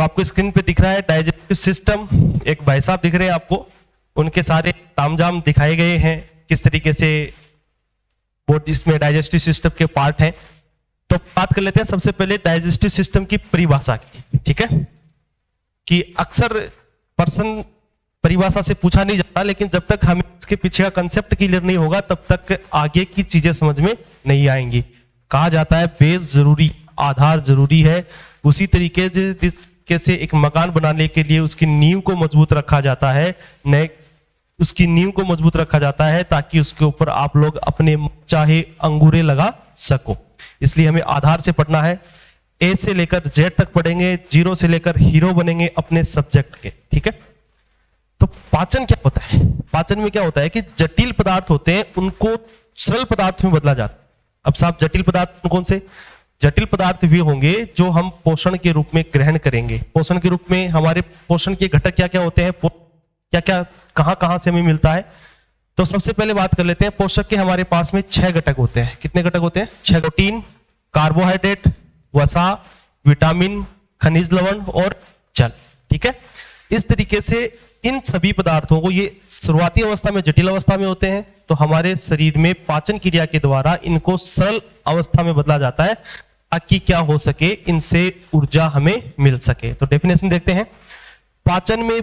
तो आपको स्क्रीन पे दिख रहा है डाइजेस्टिव सिस्टम, एक भाई साहब दिख रहे हैं आपको, उनके सारे तामझाम दिखाए गए हैं किस तरीके से वो इसमें डाइजेस्टिव सिस्टम के पार्ट हैं। तो बात कर लेते हैं सबसे पहले डाइजेस्टिव सिस्टम की परिभाषा की, ठीक है, कि अक्सर पर्सन परिभाषा से पूछा नहीं जाता, लेकिन जब तक हमें इसके पीछे का कंसेप्ट क्लियर नहीं होगा तब तक आगे की चीजें समझ में नहीं आएंगी। कहा जाता है बेस जरूरी, आधार जरूरी है, उसी तरीके से एक मकान बनाने के लिए उसकी नींव को मजबूत रखा जाता है, उसकी नींव को मजबूत रखा जाता है ताकि उसके ऊपर आप लोग अपने चाहे अंगूरे लगा सको। इसलिए हमें आधार से पढ़ना है, ए से लेकर जेड तक पढ़ेंगे, जीरो से लेकर हीरो बनेंगे अपने सब्जेक्ट के, ठीक है। तो पाचन क्या होता है? पाचन में क्या होता है कि जटिल पदार्थ होते हैं उनको सरल पदार्थ में बदला जाता है। अब साहब जटिल पदार्थ कौन से? जटिल पदार्थ भी होंगे जो हम पोषण के रूप में ग्रहण करेंगे। पोषण के रूप में हमारे पोषण के घटक क्या क्या होते हैं, क्या क्या कहां कहां से हमें मिलता है? तो सबसे पहले बात कर लेते हैं पोषक के। हमारे पास में 6 घटक होते हैं। कितने घटक होते हैं? 6। प्रोटीन, कार्बोहाइड्रेट, वसा, विटामिन, खनिज लवण और जल, ठीक है। इस तरीके से इन सभी पदार्थों को, ये शुरुआती अवस्था में जटिल अवस्था में होते हैं, तो हमारे शरीर में पाचन क्रिया के द्वारा इनको सरल अवस्था में बदला जाता है ताकि क्या हो सके, इनसे ऊर्जा हमें मिल सके। तो डेफिनेशन देखते हैं। पाचन में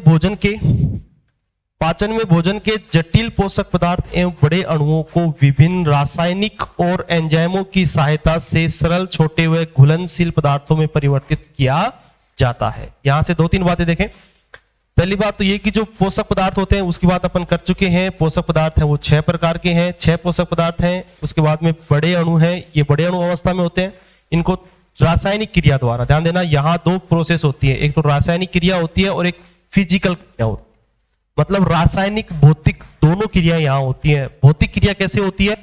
भोजन के जटिल पोषक पदार्थ एवं बड़े अणुओं को विभिन्न रासायनिक और एंजाइमों की सहायता से सरल छोटे व घुलनशील पदार्थों में परिवर्तित किया जाता है। यहां से 2-3 बातें देखें। पहली बात तो ये कि जो पोषक पदार्थ होते हैं उसकी बात अपन कर चुके हैं। पोषक पदार्थ हैं वो 6 प्रकार के हैं, 6 पोषक पदार्थ हैं। उसके बाद में बड़े अणु हैं, ये बड़े अणु अवस्था में होते हैं। इनको रासायनिक क्रिया द्वारा, ध्यान देना, यहां 2 प्रोसेस होती है, एक तो रासायनिक क्रिया होती है और एक फिजिकल क्रिया होती है। मतलब रासायनिक भौतिक दोनों क्रियाएं यहां होती है। भौतिक क्रिया कैसे होती है?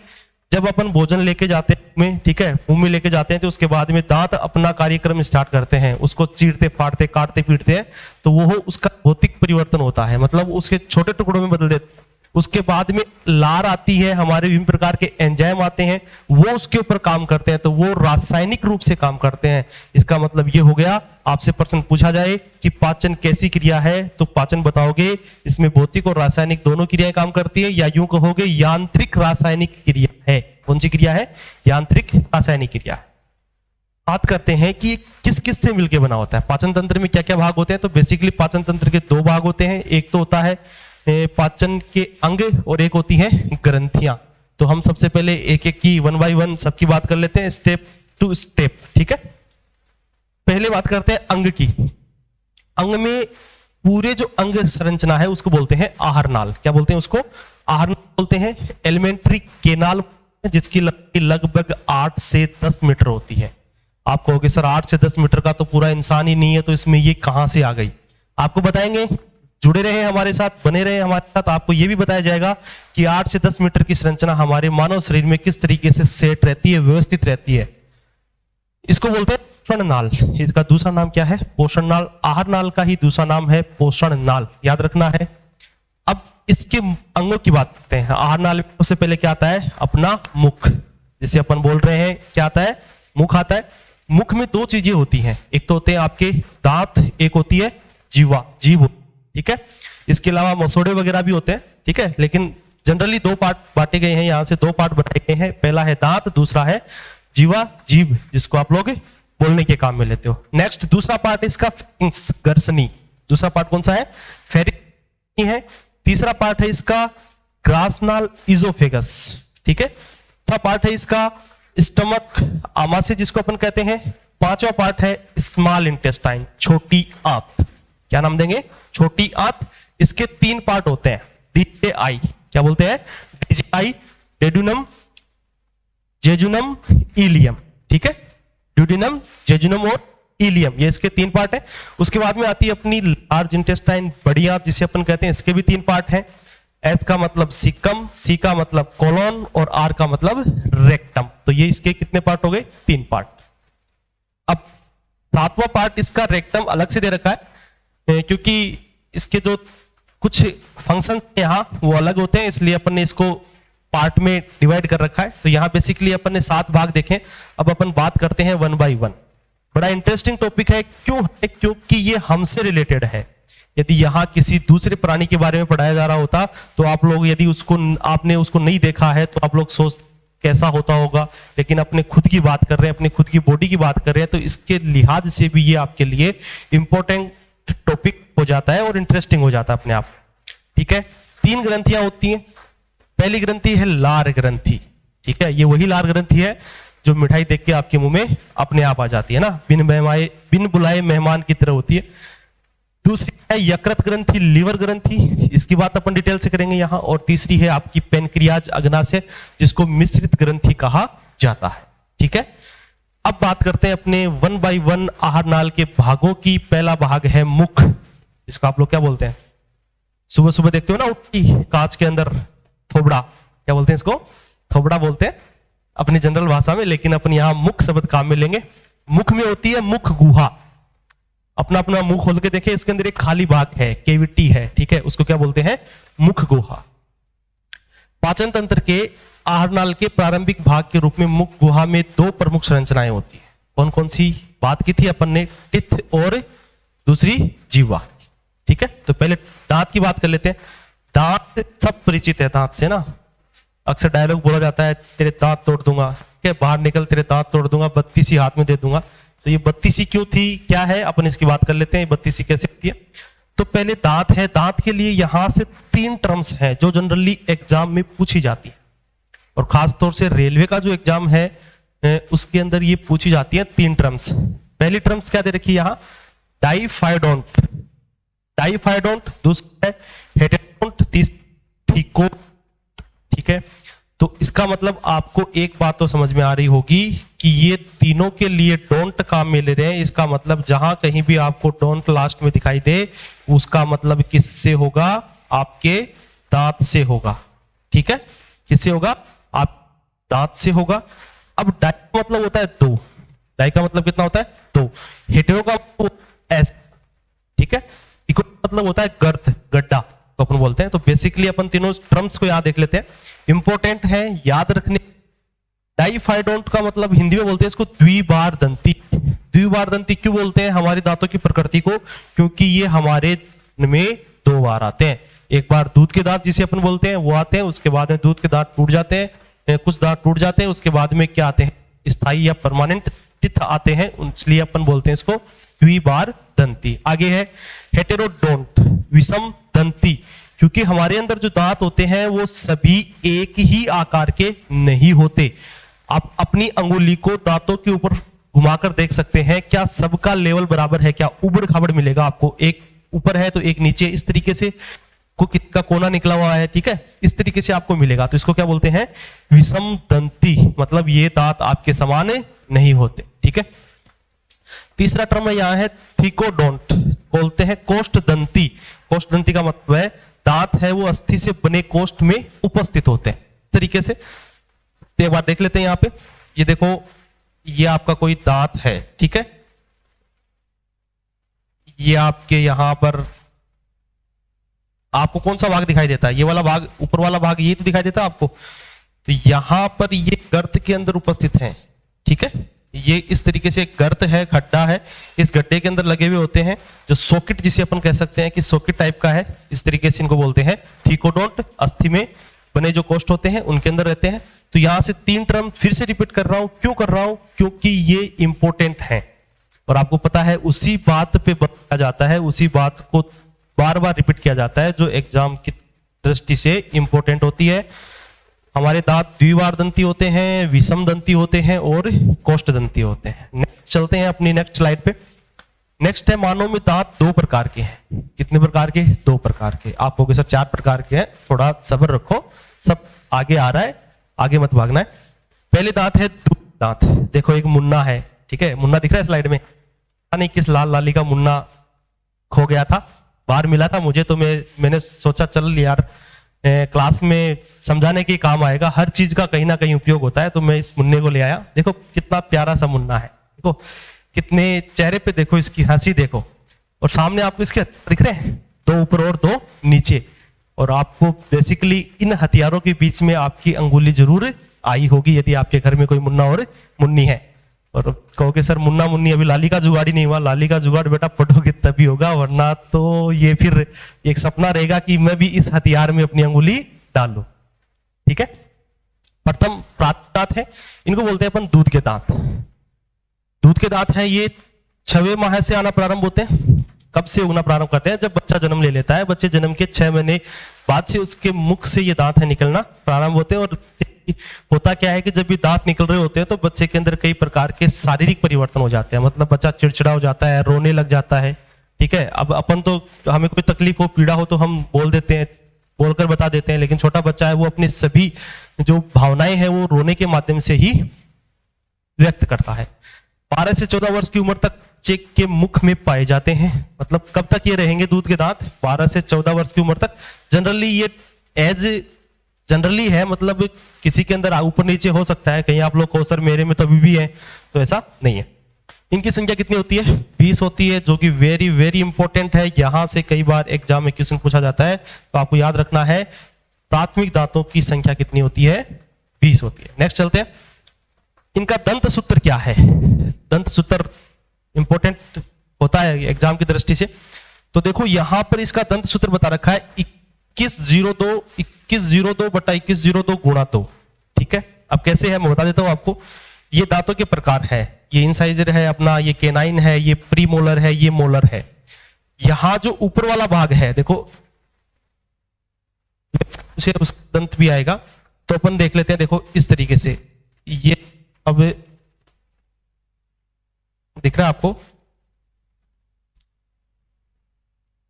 जब अपन भोजन लेके जाते हैं, ठीक है, मुंह में लेके जाते हैं, तो उसके बाद में दांत अपना कार्यक्रम स्टार्ट करते हैं, उसको चीरते फाड़ते काटते पीटते हैं, तो वो उसका भौतिक परिवर्तन होता है, मतलब उसके छोटे टुकड़ों में बदल देते हैं। उसके बाद में लार आती है, हमारे विभिन्न प्रकार के एंजाइम आते हैं, वो उसके ऊपर काम करते हैं, तो वो रासायनिक रूप से काम करते हैं। इसका मतलब ये हो गया, आपसे प्रश्न पूछा जाए कि पाचन कैसी क्रिया है, तो पाचन बताओगे इसमें भौतिक और रासायनिक दोनों क्रियाएं काम करती है, या यूं कहोगे यांत्रिक रासायनिक क्रिया है। कौन सी क्रिया है? यांत्रिक रासायनिक क्रिया। बात करते हैं कि किस किस से मिलकर बना होता है। पाचन तंत्र में क्या क्या भाग होते हैं? तो बेसिकली पाचन तंत्र के 2 भाग होते हैं। एक तो होता है पाचन के अंग और एक होती है ग्रंथियां। तो हम सबसे पहले एक एक की 1 बाय 1 सबकी बात कर लेते हैं, स्टेप टू स्टेप, ठीक है। पहले बात करते हैं अंग की। अंग में पूरे जो अंग संरचना है उसको बोलते हैं आहार नाल। क्या बोलते हैं उसको? आहार नाल बोलते हैं। एलिमेंट्री केनाल, जिसकी लंबाई लगभग 8 से 10 मीटर होती है। आप कहोगे सर 8 से 10 मीटर का तो पूरा इंसान ही नहीं है, तो इसमें ये कहां से आ गई? आपको बताएंगे, जुड़े रहे हमारे साथ, बने रहे हमारे साथ। आपको यह भी बताया जाएगा कि 8 से 10 मीटर की संरचना हमारे मानव शरीर में किस तरीके से सेट रहती है, व्यवस्थित रहती है। इसको बोलते हैं पोषण नाल। इसका दूसरा नाम क्या है? पोषण नाल। आहार नाल का ही दूसरा नाम है पोषण नाल, याद रखना है। अब इसके अंगों की बात करते हैं। आहार नाल में सबसे पहले क्या आता है? अपना मुख। जिसे अपन बोल रहे हैं क्या आता है? मुख आता है। मुख में 2 चीजें होती हैं, एक तो होते हैं आपके दांत, एक होती है जीव, ठीक है। इसके अलावा मसोड़े वगैरह भी होते हैं, ठीक है, लेकिन जनरली 2 पार्ट बांटे गए हैं, यहां से 2 पार्ट बनाए गए हैं। पहला है दांत, दूसरा है जीभ, जिसको आप लोग बोलने के काम में लेते हो। नेक्स्ट दूसरा पार्ट इसका गर्सनी। दूसरा पार्ट कौन सा है? फेरिंग है। तीसरा पार्ट है इसका ग्रासनाल इजोफेगस, ठीक है। चौथा पार्ट है इसका स्टमक, आमाशय जिसको अपन कहते हैं। 5वां पार्ट है स्मॉल इंटेस्टाइन, छोटी आंत। क्या नाम देंगे? छोटी आंत। इसके 3 पार्ट होते हैं, DJI, क्या बोलते हैं? DJI, डेड्यूनम, जेजुनम, इलियम, ठीक है। ड्यूडिनम, जेजुनम और इलियम, ये इसके 3 पार्ट है। उसके बाद में आती है अपनी लार्ज इंटेस्टाइन, बड़ी आंत जिसे अपन कहते हैं, इसके भी 3 पार्ट हैं। एस का मतलब सीकम, सी का मतलब कोलोन और आर का मतलब रेक्टम। तो ये इसके कितने पार्ट हो गए? 3 पार्ट। अब 7वां पार्ट इसका रेक्टम अलग से दे रखा है, क्योंकि इसके जो कुछ फंक्शन यहां वो अलग होते हैं, इसलिए अपन ने इसको पार्ट में डिवाइड कर रखा है। तो यहां बेसिकली अपन ने 7 भाग देखे। अब अपन बात करते हैं 1 बाय 1। बड़ा इंटरेस्टिंग टॉपिक है। क्यों है? क्योंकि ये हमसे रिलेटेड है। यदि यहाँ किसी दूसरे प्राणी के बारे में पढ़ाया जा रहा होता तो आप लोग, यदि आपने उसको नहीं देखा है तो आप लोग सोच कैसा होता होगा, लेकिन अपने खुद की बात कर रहे हैं, अपने खुद की बॉडी की बात कर रहे हैं, तो इसके लिहाज से भी ये आपके लिए इंपॉर्टेंट टॉपिक हो जाता है और इंटरेस्टिंग हो जाता है अपने आप। ठीक है, 3 ग्रंथियां होती हैं। पहली ग्रंथि है लार ग्रंथि। ठीक है, ये वही लार ग्रंथि है जो मिठाई देख के आपके मुंह में अपने आप आ जाती है ना, बिन बुलाए मेहमान की तरह होती है। दूसरी है यकृत ग्रंथि, लीवर ग्रंथि, इसकी बात अपन डिटेल से करेंगे यहाँ। और तीसरी है आपकी पेनक्रियाज अग्नाशय, जिसको मिश्रित ग्रंथि कहा जाता है। ठीक है, अब बात करते हैं अपने 1 by 1 आहार नाल के भागों की। पहला भाग है मुख, इसको आप लोग क्या बोलते हैं? सुबह सुबह देखते हो ना उठी कांच के अंदर थोबड़ा, क्या बोलते हैं इसको? थोबड़ा बोलते हैं अपनी जनरल भाषा में, लेकिन अपन यहां मुख शब्द काम में लेंगे। मुख में होती है मुख गुहा। अपना अपना मुंह खोल के देखें, इसके अंदर एक खाली भाग है, केविटी है। ठीक है, उसको क्या बोलते हैं? मुख गुहा। पाचन तंत्र के आहार नाल के प्रारंभिक भाग के रूप में मुख गुहा में 2 प्रमुख संरचनाएं होती है। कौन कौन सी बात की थी अपन ने? टिथ और दूसरी जीवा। ठीक है, तो पहले दांत की बात कर लेते हैं। दांत सब परिचित है दांत से ना, अक्सर डायलॉग बोला जाता है, तेरे दांत तोड़ दूंगा, क्या बाहर निकल तेरे दांत तोड़ दूंगा, 32 हाथ में दे दूंगा। तो ये 32 क्यों थी, क्या है, अपन इसकी बात कर लेते हैं। 32 कैसे होती है? तो पहले दांत है। दांत के लिए यहां से 3 टर्म्स हैं जो जनरली एग्जाम में पूछी जाती है, और खासतौर से रेलवे का जो एग्जाम है उसके अंदर ये पूछी जाती है 3 टर्म्स। पहली टर्म्स क्या दे रखी है यहाँ? डाइफाइडोंट, डाइफाइडोंट। दूसरा है हेटेरोडोंट, तीसरा थीकोट। ठीक है, तो इसका मतलब आपको एक बात तो समझ में आ रही होगी कि ये तीनों के लिए डोंट काम में ले रहे हैं। इसका मतलब जहां कहीं भी आपको डोंट लास्ट में दिखाई दे, उसका मतलब किससे होगा? आपके दांत से होगा। ठीक है, किससे होगा? आप दांत से होगा। अब डाई का मतलब होता है 2। डाई का मतलब कितना होता है? 2। हेटेरो का एस। ठीक है, इको मतलब होता है गर्त, गड्ढा तो अपन बोलते हैं। तो बेसिकली अपन तीनों टर्म्स को याद देख लेते हैं, इंपॉर्टेंट है याद रखने। डाइफाइडोंट का मतलब हिंदी में बोलते हैं इसको द्विबार दंती। द्विबार दंती क्यों बोलते हैं हमारी दांतों की प्रकृति को? क्योंकि ये हमारे में 2 बार आते हैं। एक बार दूध के दांत जिसे अपन बोलते हैं वो आते हैं, उसके बाद में दूध के दांत टूट जाते हैं, कुछ दांत टूट जाते हैं, उसके बाद में क्या आते हैं? स्थायी या परमानेंट टिथ आते हैं, इसलिए अपन बोलते हैं इसको द्विबार दंती। आगे है हेटेरोडोंट, विषम दंती, क्योंकि हमारे अंदर जो दांत होते हैं वो सभी एक ही आकार के नहीं होते। आप अपनी अंगुली को दांतों के ऊपर घुमाकर देख सकते हैं, क्या सबका लेवल बराबर है? क्या उबड़ खाबड़ मिलेगा आपको? एक ऊपर है तो एक नीचे, इस तरीके से किसका कोना निकला हुआ है। ठीक है, इस तरीके से आपको मिलेगा। तो इसको क्या बोलते हैं? विषम दंती, मतलब ये दांत आपके समान नहीं होते। ठीक है, तीसरा टर्म यहाँ है थीकोडोंट, बोलते हैं कोष्ठ दंती। कोष्ठ दंती का मतलब है दांत है वो अस्थि से बने कोष्ठ में उपस्थित होते हैं। इस तरीके से एक बार देख लेते हैं यहाँ पे। ये देखो, ये आपका कोई दांत है। ठीक है, ये आपके यहां पर आपको कौन सा भाग दिखाई देता है? ये वाला भाग, ऊपर वाला भाग, ये तो दिखाई देता है आपको। तो यहां पर ये गर्त के अंदर उपस्थित है। ठीक है, ये इस तरीके से एक गर्त है, खड्डा है, इस गड्ढे के अंदर लगे हुए होते हैं जो सॉकेट, जिसे अपन कह सकते हैं कि सॉकेट टाइप का है। इस तरीके से इनको बोलते हैं थीकोडोंट। अस्थि में बने जो कोष्ठ होते हैं उनके अंदर रहते हैं। तो यहां से 3 टर्म फिर से रिपीट कर रहा हूं। क्यों कर रहा हूं? क्योंकि ये इंपॉर्टेंट है और आपको पता है उसी बात पे बताया जाता है, उसी बात को बार बार रिपीट किया जाता है जो एग्जाम की दृष्टि से इंपॉर्टेंट होती है। हमारे दांत द्विबार दंती होते हैं, विषम दंती होते हैं और कोष्ठ दंती होते हैं। नेक्स्ट चलते हैं अपनी नेक्स्ट स्लाइड पे। नेक्स्ट है मानव में दांत 2 प्रकार के हैं। कितने प्रकार के? 2 प्रकार के। आप कहोगे सर 4 प्रकार के हैं, थोड़ा सब्र रखो, सब आगे आ रहा है, आगे मत भागना है। पहले दांत है दांत। देखो एक मुन्ना है। ठीक है, मुन्ना दिख रहा है स्लाइड में? नहीं, किस लाल लाली का मुन्ना खो गया था, बाहर मिला था मुझे, तो मैंने सोचा चल यार क्लास में समझाने के काम आएगा, हर चीज का कहीं ना कहीं उपयोग होता है, तो मैं इस मुन्ने को ले आया। देखो कितना प्यारा सा मुन्ना है, देखो कितने चेहरे पे, देखो इसकी हंसी देखो, और सामने आपको इसके दिख रहे हैं 2 ऊपर और 2 नीचे। और आपको बेसिकली इन हथियारों के बीच में आपकी अंगुली जरूर आई होगी यदि आपके घर में कोई मुन्ना और मुन्नी है। और कहोगे सर मुन्ना मुन्नी अभी लाली का जुगाड़ ही नहीं हुआ। लाली का जुगाड़ बेटा पढ़ोगे तभी होगा, वरना तो ये फिर एक सपना रहेगा कि मैं भी इस हथियार में अपनी अंगुली डाल लूं। ठीक है, प्रथम प्राप्त दांत है, इनको बोलते हैं अपन दूध के दांत। दूध के दांत हैं ये 6वें माह से आना प्रारंभ होते हैं। कब से उगना प्रारंभ करते हैं? जब बच्चा जन्म ले लेता है। बच्चे जन्म के 6 महीने बाद से उसके मुख से ये दांत है निकलना प्रारंभ होते हैं। और होता क्या है कि जब ये दांत निकल रहे होते हैं तो बच्चे के अंदर कई प्रकार के शारीरिक परिवर्तन हो जाते हैं। मतलब बच्चा चिड़चिड़ा हो जाता है, रोने लग जाता है। ठीक है, अब अपन तो हमें कोई तकलीफ हो, पीड़ा हो तो हम बोल देते हैं, बोलकर बता देते हैं, लेकिन छोटा बच्चा है वो अपनी सभी जो भावनाएं हैं वो रोने के माध्यम से ही व्यक्त करता है। 12 से 14 वर्ष की उम्र तक बच्चे के मुख में पाए जाते हैं। मतलब कब तक ये रहेंगे दूध के दांत? 12 से 14 वर्ष की उम्र तक। जनरली ये एज जनरली है, मतलब किसी के अंदर ऊपर नीचे हो सकता है। कहीं आप लोग को सर मेरे में तो अभी भी है, तो ऐसा नहीं है। इनकी संख्या कितनी होती है? 20 होती है, जो कि वेरी वेरी इंपॉर्टेंट है। यहां से कई बार एग्जाम में क्वेश्चन पूछा जाता है, तो आपको याद रखना है प्राथमिक दांतों की संख्या कितनी होती है? 20 होती है। नेक्स्ट चलते हैं, इनका दंत सूत्र क्या है? दंत सूत्र इंपॉर्टेंट होता है एग्जाम की दृष्टि से। तो देखो यहां पर इसका दंत सूत्र बता रखा है 2102 बटा 2102 गुणा 2। ठीक है, अब कैसे है मैं बता देता हूं आपको। ये दांतों के प्रकार है, ये इंसाइजर है अपना, ये केनाइन है, ये प्रीमोलर है, ये मोलर है। यहां जो ऊपर वाला भाग है देखो, उसे उसका दंत भी आएगा, तो अपन देख लेते हैं। देखो इस तरीके से ये अब दिख रहा है आपको,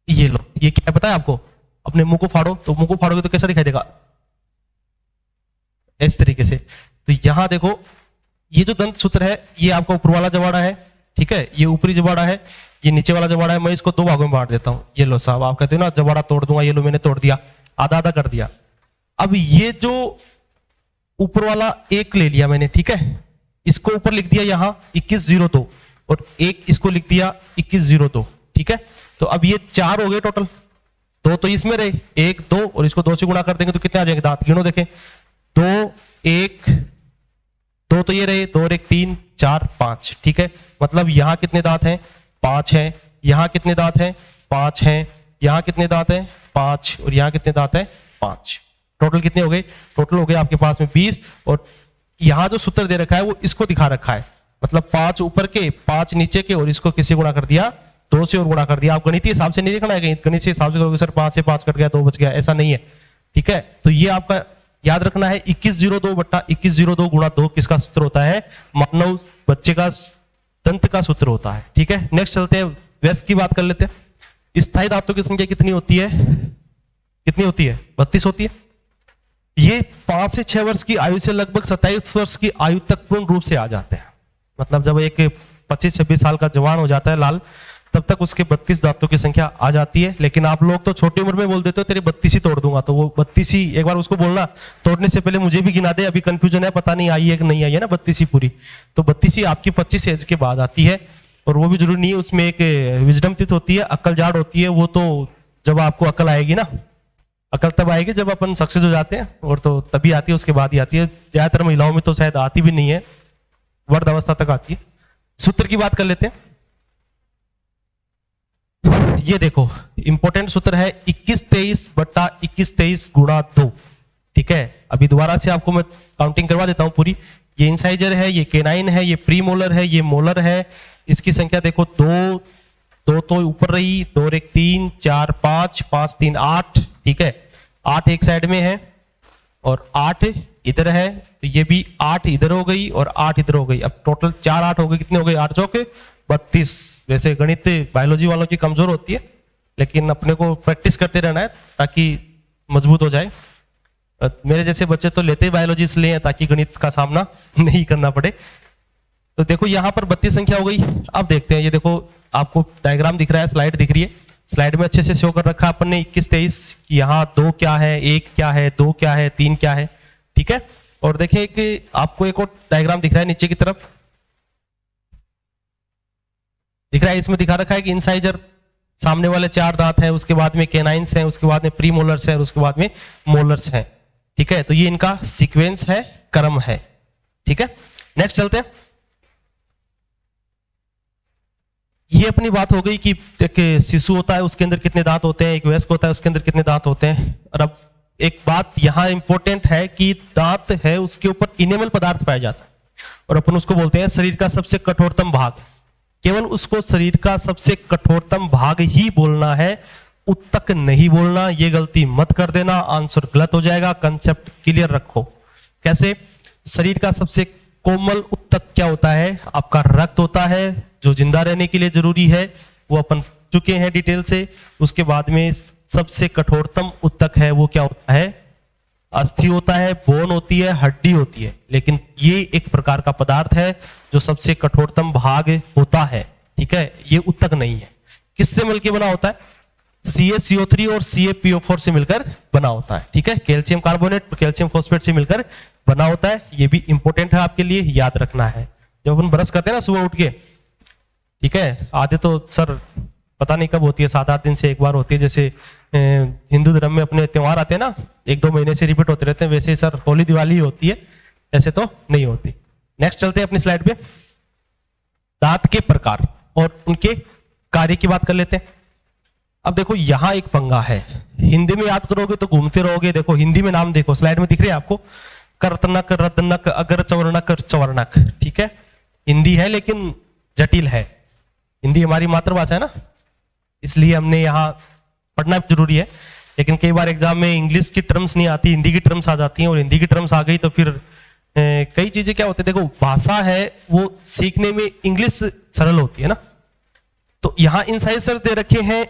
ये लो, ये क्या है पता है आपको? अपने मुंह को फाड़ो, तो मुंह को फाड़ोगे तो कैसा दिखाई देगा? इस तरीके से। तो यहां देखो ये जो दंत सूत्र है ये आपका ऊपर वाला जबाड़ा है। ठीक है, ये ऊपरी जबाड़ा है, ये नीचे वाला जबाड़ा है। मैं इसको 2 भागों में बांट देता हूं। ये लो साहब, आप कहते हो ना जबाड़ा तोड़ दूंगा, ये लो मैंने तोड़ दिया, आधा आधा कर दिया। अब ये जो ऊपर वाला एक ले लिया मैंने, ठीक है, इसको ऊपर लिख दिया यहां 2102 और एक इसको लिख दिया 2102। ठीक है, तो अब ये 4 हो गए टोटल। 2 तो इसमें रहे, 1 2 और इसको 2 से गुणा कर देंगे तो कितने आ जाएंगे दांत? गिनो देखें, 2 1 2 तो ये रहे, 2 और 1 3 4 5। ठीक है, मतलब यहां कितने दांत हैं? 5 हैं। यहां कितने दांत हैं? 5 हैं। यहां कितने दांत हैं? 5। और यहां कितने दांत हैं? 5। टोटल कितने हो गए? टोटल हो गए आपके पास में 20। और यहां जो सूत्र दे रखा है वो इसको दिखा रखा है, मतलब 5 ऊपर के 5 नीचे के, और इसको किससे गुणा कर दिया? 2 से और गुणा कर दिया। आप गणितीय हिसाब से नहीं देखना है, गणितीय हिसाब से कहोगे सर 5 से 5 कट गया 2 बच गया, ऐसा नहीं है। ठीक है, तो ये आपका याद रखना है 2102 बट्टा 2102 गुणा 2 किसका सूत्र होता है? मानव बच्चे का दंत का सूत्र होता है। ठीक है, नेक्स्ट चलते हैं, वयस्क की बात कर लेते हैं। स्थायी दांतों की संख्या कितनी होती है? कितनी होती है? 32 होती है। ये 5 से 6 वर्ष की आयु से लगभग 27 वर्ष की आयु तक पूर्ण रूप से आ जाते हैं। मतलब जब एक 25-26 साल का जवान हो जाता है लाल, तब तक उसके 32 दांतों की संख्या आ जाती है। लेकिन आप लोग तो छोटी उम्र में बोल देते हो तेरे 32 ही तोड़ दूंगा, तो वो 32 ही एक बार उसको बोलना, तोड़ने से पहले मुझे भी गिना दे, अभी कंफ्यूजन है, पता नहीं आई है कि नहीं आई है ना 32 ही पूरी। तो 32 ही आपकी 25 एज के बाद आती है, और वो भी जरूरी नहीं है, उसमें एक विजडम टीथ होती है, अक्ल जाड़ होती है। वो तो जब आपको अकल आएगी ना, अकल तब आएगी जब अपन सक्सेस हो जाते हैं, और तो तभी आती है, उसके बाद ही आती है। ज्यादातर महिलाओं में तो शायद आती भी नहीं है, वर्ध अवस्था तक आती है। सूत्र की बात कर लेते हैं। ये देखो इंपॉर्टेंट सूत्र है 2123 बट्टा 2123 गुणा 2। ठीक है, अभी दोबारा से आपको मैं काउंटिंग करवा देता हूं पूरी। ये इंसाइजर है, ये केनाइन है, ये प्रीमोलर है, ये मोलर है। इसकी संख्या देखो 2 2 तो ऊपर रही, 2 और 1 3 4 5 5 3 8। ठीक है, 8 एक साइड में है और 8 इधर है, तो ये भी 8 इधर हो गई और 8 इधर हो गई। अब टोटल 4 8 हो गए। कितने हो गए? 8 चौके 32। वैसे गणित बायोलॉजी वालों की कमजोर होती है, लेकिन अपने को प्रैक्टिस करते रहना है ताकि मजबूत हो जाए। मेरे जैसे बच्चे तो लेते ही बायोलॉजी इसलिए हैं ताकि गणित का सामना नहीं करना पड़े। तो देखो यहां पर 32 संख्या हो गई। अब देखते हैं, ये देखो आपको डायग्राम दिख रहा है, स्लाइड दिख रही है, स्लाइड में अच्छे से शो कर रखा अपन ने 21-23। यहाँ 2 क्या है, 1 क्या है, 2 क्या है, 3 क्या है। ठीक है, और देखिए कि आपको एक और डायग्राम दिख रहा है नीचे की तरफ, दिख रहा है, इसमें दिखा रखा है कि इंसाइजर सामने वाले 4 दांत हैं, उसके बाद में केनाइन्स हैं, उसके बाद में प्रीमोलर्स हैं और उसके बाद में मोलर्स हैं। ठीक है, तो ये इनका सीक्वेंस है, क्रम है। ठीक है, नेक्स्ट चलते हैं। ये अपनी बात हो गई कि एक शिशु होता है उसके अंदर कितने दांत होते हैं, एक वयस्क होता है उसके अंदर कितने दांत होते हैं। और अब एक बात यहाँ इंपॉर्टेंट है कि दांत है उसके ऊपर इनेमल पदार्थ पाया जाता है और अपन उसको बोलते हैं शरीर का सबसे कठोरतम भाग। केवल उसको शरीर का सबसे कठोरतम भाग ही बोलना है, उत्तक नहीं बोलना। ये गलती मत कर देना, आंसर गलत हो जाएगा। कंसेप्ट क्लियर रखो। कैसे? शरीर का सबसे कोमल उत्तक क्या होता है? आपका रक्त होता है जो जिंदा रहने के लिए जरूरी है, वो अपन चुके हैं डिटेल से। उसके बाद में सबसे कठोरतम उत्तक है वो क्या होता है? अस्थि होता है, बोन होती है, हड्डी होती है। लेकिन ये एक प्रकार का पदार्थ है जो सबसे कठोरतम भाग होता है, ठीक है? ये उत्तक नहीं है। किससे मिलकर बना होता है? CaCO3 और CaPO4 से मिलकर बना होता है, ठीक है? कैल्शियम कार्बोनेट और कैल्शियम फॉस्फेट से मिलकर बना होता है। ये भी इंपॉर्टेंट है आपके लिए, याद रखना है। जब अपन ब्रश करते हैं ना सुबह उठ के, ठीक है, आधे तो सर पता नहीं कब होती है, 7-8 दिन से एक बार होती है। जैसे हिंदू धर्म में अपने त्योहार आते हैं ना, 1-2 महीने से रिपीट होते रहते हैं, वैसे ही सर होली दिवाली होती है, ऐसे तो नहीं होती। नेक्स्ट चलते हैं अपनी स्लाइड पे। दांत के प्रकार और उनके कार्य की बात कर लेते हैं। अब देखो यहां एक पंगा है, हिंदी में याद करोगे तो घूमते रहोगे। देखो हिंदी में नाम देखो, स्लाइड में दिख रही है आपको, कर्तनक, रदनक, अगर चवर्णक, चवर्णक, ठीक है? हिंदी है लेकिन जटिल है। हिंदी हमारी मातृभाषा है ना, इसलिए हमने यहाँ पढ़ना जरूरी है। लेकिन कई बार एग्जाम में इंग्लिश की टर्म्स नहीं आती, हिंदी की टर्म्स आ जाती हैं, और हिंदी की टर्म्स आ गई तो फिर कई चीजें क्या होती है। देखो भाषा है वो सीखने में इंग्लिश सरल होती है ना। तो यहाँ इंसाइजर्स दे रखे हैं,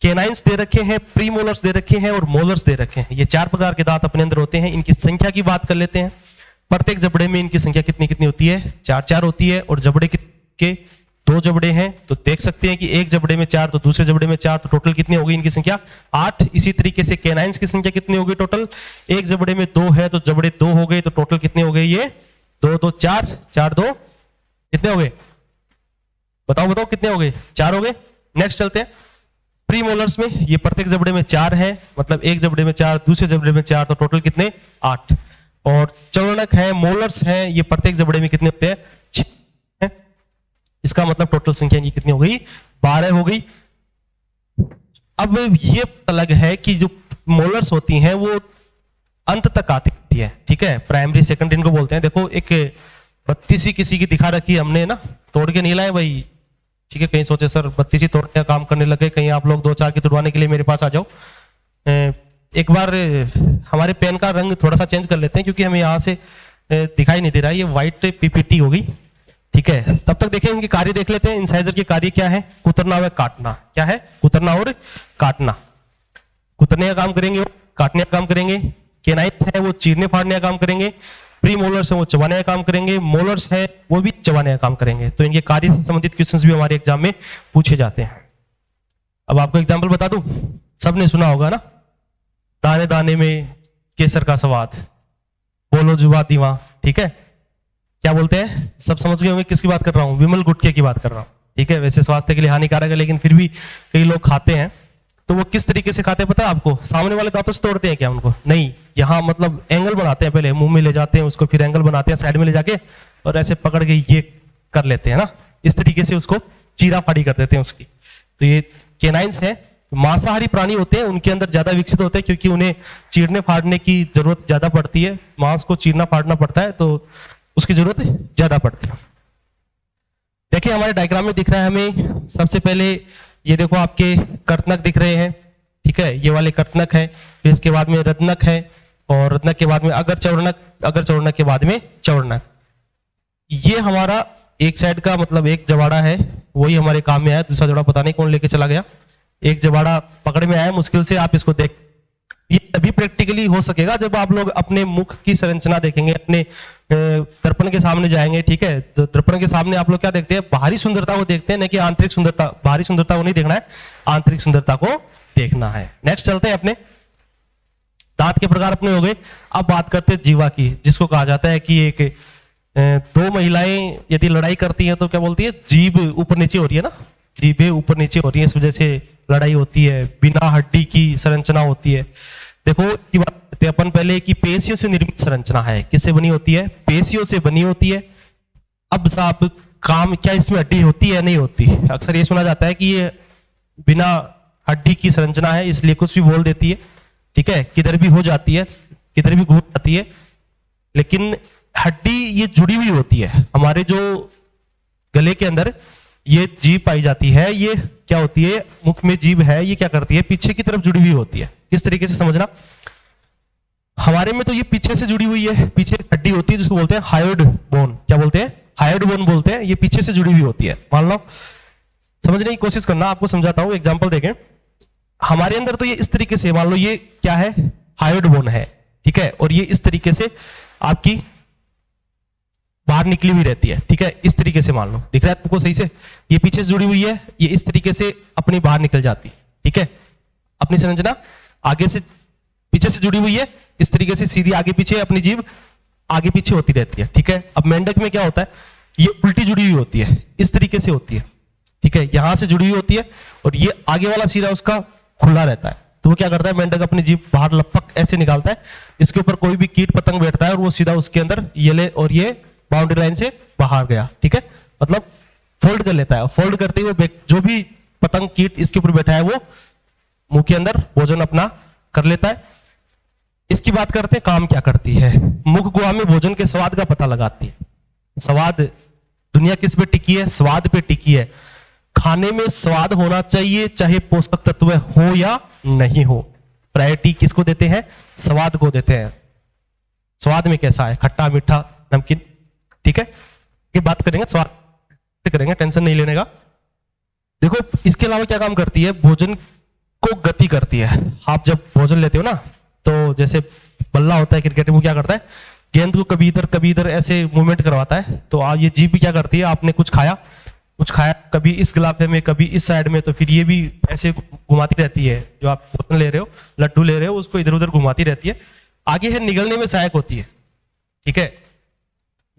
केनाइंस दे रखे हैं, प्रीमोलर्स दे रखे हैं और मोलर्स दे रखे हैं। ये 4 प्रकार के दांत अपने अंदर होते हैं। इनकी संख्या की बात कर लेते हैं। प्रत्येक जबड़े में इनकी संख्या कितनी कितनी होती है? 4-4 होती है। और जबड़े के 2 जबड़े हैं तो देख सकते हैं कि एक जबड़े में 4 तो दूसरे जबड़े में 4, तो टोटल कितनी होगी इनकी संख्या? 8। इसी तरीके से केनाइंस की संख्या कितनी होगी टोटल? एक जबड़े में 2 है तो जबड़े 2 हो गए, तो टोटल कितने हो गए? ये 2-2 4, 4-2 कितने हो गए? बताओ बताओ कितने हो गए? 4 हो गए। नेक्स्ट चलते हैं प्रीमोलर्स में। ये प्रत्येक जबड़े में 4 है, मतलब एक जबड़े में 4, दूसरे जबड़े में 4, तो टोटल कितने? 8। और चवर्णक है, मोलर्स है, ये प्रत्येक जबड़े में कितने होते हैं? 6 है। इसका मतलब टोटल संख्या इनकी कितनी हो गई? 12 हो गई। अब ये अलग है कि जो मोलर्स होती हैं वो अंत तक आती है, ठीक है? प्राइमरी सेकेंडरी इनको बोलते हैं। देखो एक 32 किसी की दिखा रखी है हमने ना, तोड़ के नहीं लाए भाई, ठीक है? कहीं सोचे सर 32 तोड़ने का काम करने लगे, कहीं आप लोग 2-4 की तुड़वाने के लिए मेरे पास आ जाओ। एक बार हमारे पेन का रंग थोड़ा सा चेंज कर लेते हैं क्योंकि हमें यहाँ से दिखाई नहीं दे रहा है। ये व्हाइट PPT हो गई, ठीक है? तब तक देखें इनके कार्य देख लेते हैं। इंसाइजर के कार्य क्या है? कुतरना व काटना। क्या है? कुतरना और काटना। कुतरने का काम करेंगे, काटने का काम करेंगे। केनाइंस है वो चीरने फाड़ने का काम करेंगे। प्रीमोलर्स है वो चबाने का काम करेंगे। मोलर्स है वो भी चबाने का काम करेंगे। तो इनके कार्य से संबंधित क्वेश्चंस भी हमारे एग्जाम में पूछे जाते हैं। अब आपको एग्जाम्पल बता दूं, सबने सुना होगा ना, दाने दाने में केसर का स्वाद, बोलो जुबा दीवा, ठीक है? क्या बोलते हैं? सब समझ गए होंगे किसकी बात कर रहा हूं? विमल गुटके की बात कर रहा हूं, ठीक है? वैसे स्वास्थ्य के लिए हानिकारक है लेकिन फिर भी कई लोग खाते हैं। तो वो किस तरीके से खाते हैं पता है आपको? सामने वाले दांतों से तोड़ते हैं क्या उनको? नहीं, यहाँ मतलब एंगल बनाते हैं, पहले मुंह में ले जाते हैं उसको, फिर एंगल बनाते हैं साइड में ले जाके, और ऐसे पकड़ के ये कर लेते हैं ना, इस तरीके से उसको चीरा फाड़ी कर देते हैं उसकी। तो ये केनाइंस है, मांसाहारी प्राणी होते हैं, उनके अंदर ज्यादा विकसित होते हैं क्योंकि उन्हें चीरने फाड़ने की जरूरत ज्यादा पड़ती है। मांस को चीरना फाड़ना पड़ता है तो उसकी जरूरत ज्यादा पड़ती है। देखिए हमारे डायग्राम में दिख रहा है हमें, सबसे पहले ये देखो आपके कर्तनक दिख रहे हैं, ठीक है? ये वाले कर्तनक है, फिर इसके बाद में रत्नक है, और रत्नक के बाद में अगर चवर्णक, अगर चवर्णक के बाद में चवर्णक। ये हमारा एक साइड का मतलब एक जबाड़ा है, वही हमारे काम में आया। दूसरा जबाड़ा पता नहीं कौन लेके चला गया। एक जबाड़ा पकड़ में आया मुश्किल से, आप इसको देख, ये तभी प्रैक्टिकली हो सकेगा जब आप लोग अपने मुख की संरचना देखेंगे, अपने दर्पण के सामने जाएंगे, ठीक है? तो दर्पण के सामने आप लोग क्या देखते हैं? बाहरी सुंदरता को देखते हैं, न कि आंतरिक सुंदरता। बाहरी सुंदरता को नहीं देखना है, आंतरिक सुंदरता को देखना है। नेक्स्ट चलते हैं अपने दांत के प्रकार अपने हो गए। अब बात करते हैं जीवा की, जिसको कहा जाता है कि एक 2 महिलाएं यदि लड़ाई करती हैं तो क्या बोलती है? जीभ ऊपर नीचे हो रही है ना, जीभें ऊपर नीचे हो रही है, इस वजह से लड़ाई होती है। बिना हड्डी की संरचना होती है। देखो की बात करते हैं अपन पहले कि पेशियों से निर्मित संरचना है। किससे बनी होती है? पेशियों से बनी होती है। अब साहब काम, क्या इसमें हड्डी होती है नहीं होती? अक्सर ये सुना जाता है कि ये बिना हड्डी की संरचना है इसलिए कुछ भी बोल देती है, ठीक है, किधर भी हो जाती है, किधर भी घूम जाती है, लेकिन हड्डी ये जुड़ी हुई होती है। हमारे जो गले के अंदर ये जीभ पाई जाती है, ये क्या होती है, मुख में जीभ है, ये क्या करती है, पीछे की तरफ जुड़ी हुई होती है। किस तरीके से समझना, हमारे में तो ये पीछे से जुड़ी हुई है, पीछे हड्डी होती है जिसको बोलते हैं हायोइड बोन। क्या बोलते हैं? हायोइड बोन बोलते हैं। ये पीछे से जुड़ी हुई होती है। मान लो, समझने की कोशिश करना, आपको समझाता हूं, एग्जांपल देखें। हमारे अंदर तो ये इस तरीके से, मान लो ये क्या है, हायोइड बोन है, ठीक है, और ये इस तरीके से आपकी बाहर निकली हुई रहती है, ठीक है, इस तरीके से मान लो, दिख रहा है तुमको सही से, ये पीछे से जुड़ी हुई है, ये इस तरीके से अपनी बाहर निकल जाती है, ठीक है। अपनी संरचना आगे से पीछे से जुड़ी हुई है, इस तरीके से सीधी आगे पीछे अपनी जीभ आगे पीछे होती रहती है, ठीक है। अब मेंढक में क्या होता है, ये उल्टी जुड़ी हुई होती है, इस तरीके से होती है, ठीक है, यहां से जुड़ी हुई होती है और ये आगे वाला सिरा उसका खुला रहता है। तो वो क्या करता है, मेंढक अपनी जीभ बाहर लपक ऐसे निकालता है, इसके ऊपर कोई भी कीट पतंग बैठता है और वो सीधा उसके अंदर ये ले और ये बाउंड्री लाइन से बाहर गया, ठीक है, मतलब फोल्ड कर लेता है। फोल्ड करते हुए जो भी पतंग कीट इसके ऊपर बैठा है वो मुंह के अंदर भोजन अपना कर लेता है। इसकी बात करते हैं, काम क्या करती है, मुख गुहा में भोजन के स्वाद का पता लगाती है। स्वाद, दुनिया किस पे टिकी है, स्वाद पे टिकी है। खाने में स्वाद होना चाहिए, चाहे पोषक तत्व हो या नहीं हो। प्रायोरिटी किसको देते हैं, स्वाद को देते हैं। स्वाद में कैसा है, खट्टा मीठा नमकीन, ठीक है, ये बात करेंगे, स्वाद करेंगे, टेंशन नहीं लेने का। देखो इसके अलावा क्या काम करती है, भोजन को गति करती है। आप जब भोजन लेते हो ना, तो जैसे बल्ला होता है क्रिकेट में, वो क्या करता है, गेंद को कभी इधर ऐसे मूवमेंट करवाता है। तो ये जीभ भी क्या करती है, आपने कुछ खाया कभी इस गिलाफे में कभी इस साइड में, तो फिर ये भी ऐसे घुमाती रहती है। जो आप भोजन ले रहे हो, लड्डू ले रहे हो, उसको इधर उधर घुमाती रहती है। आगे है निगलने में सहायक होती है, ठीक है।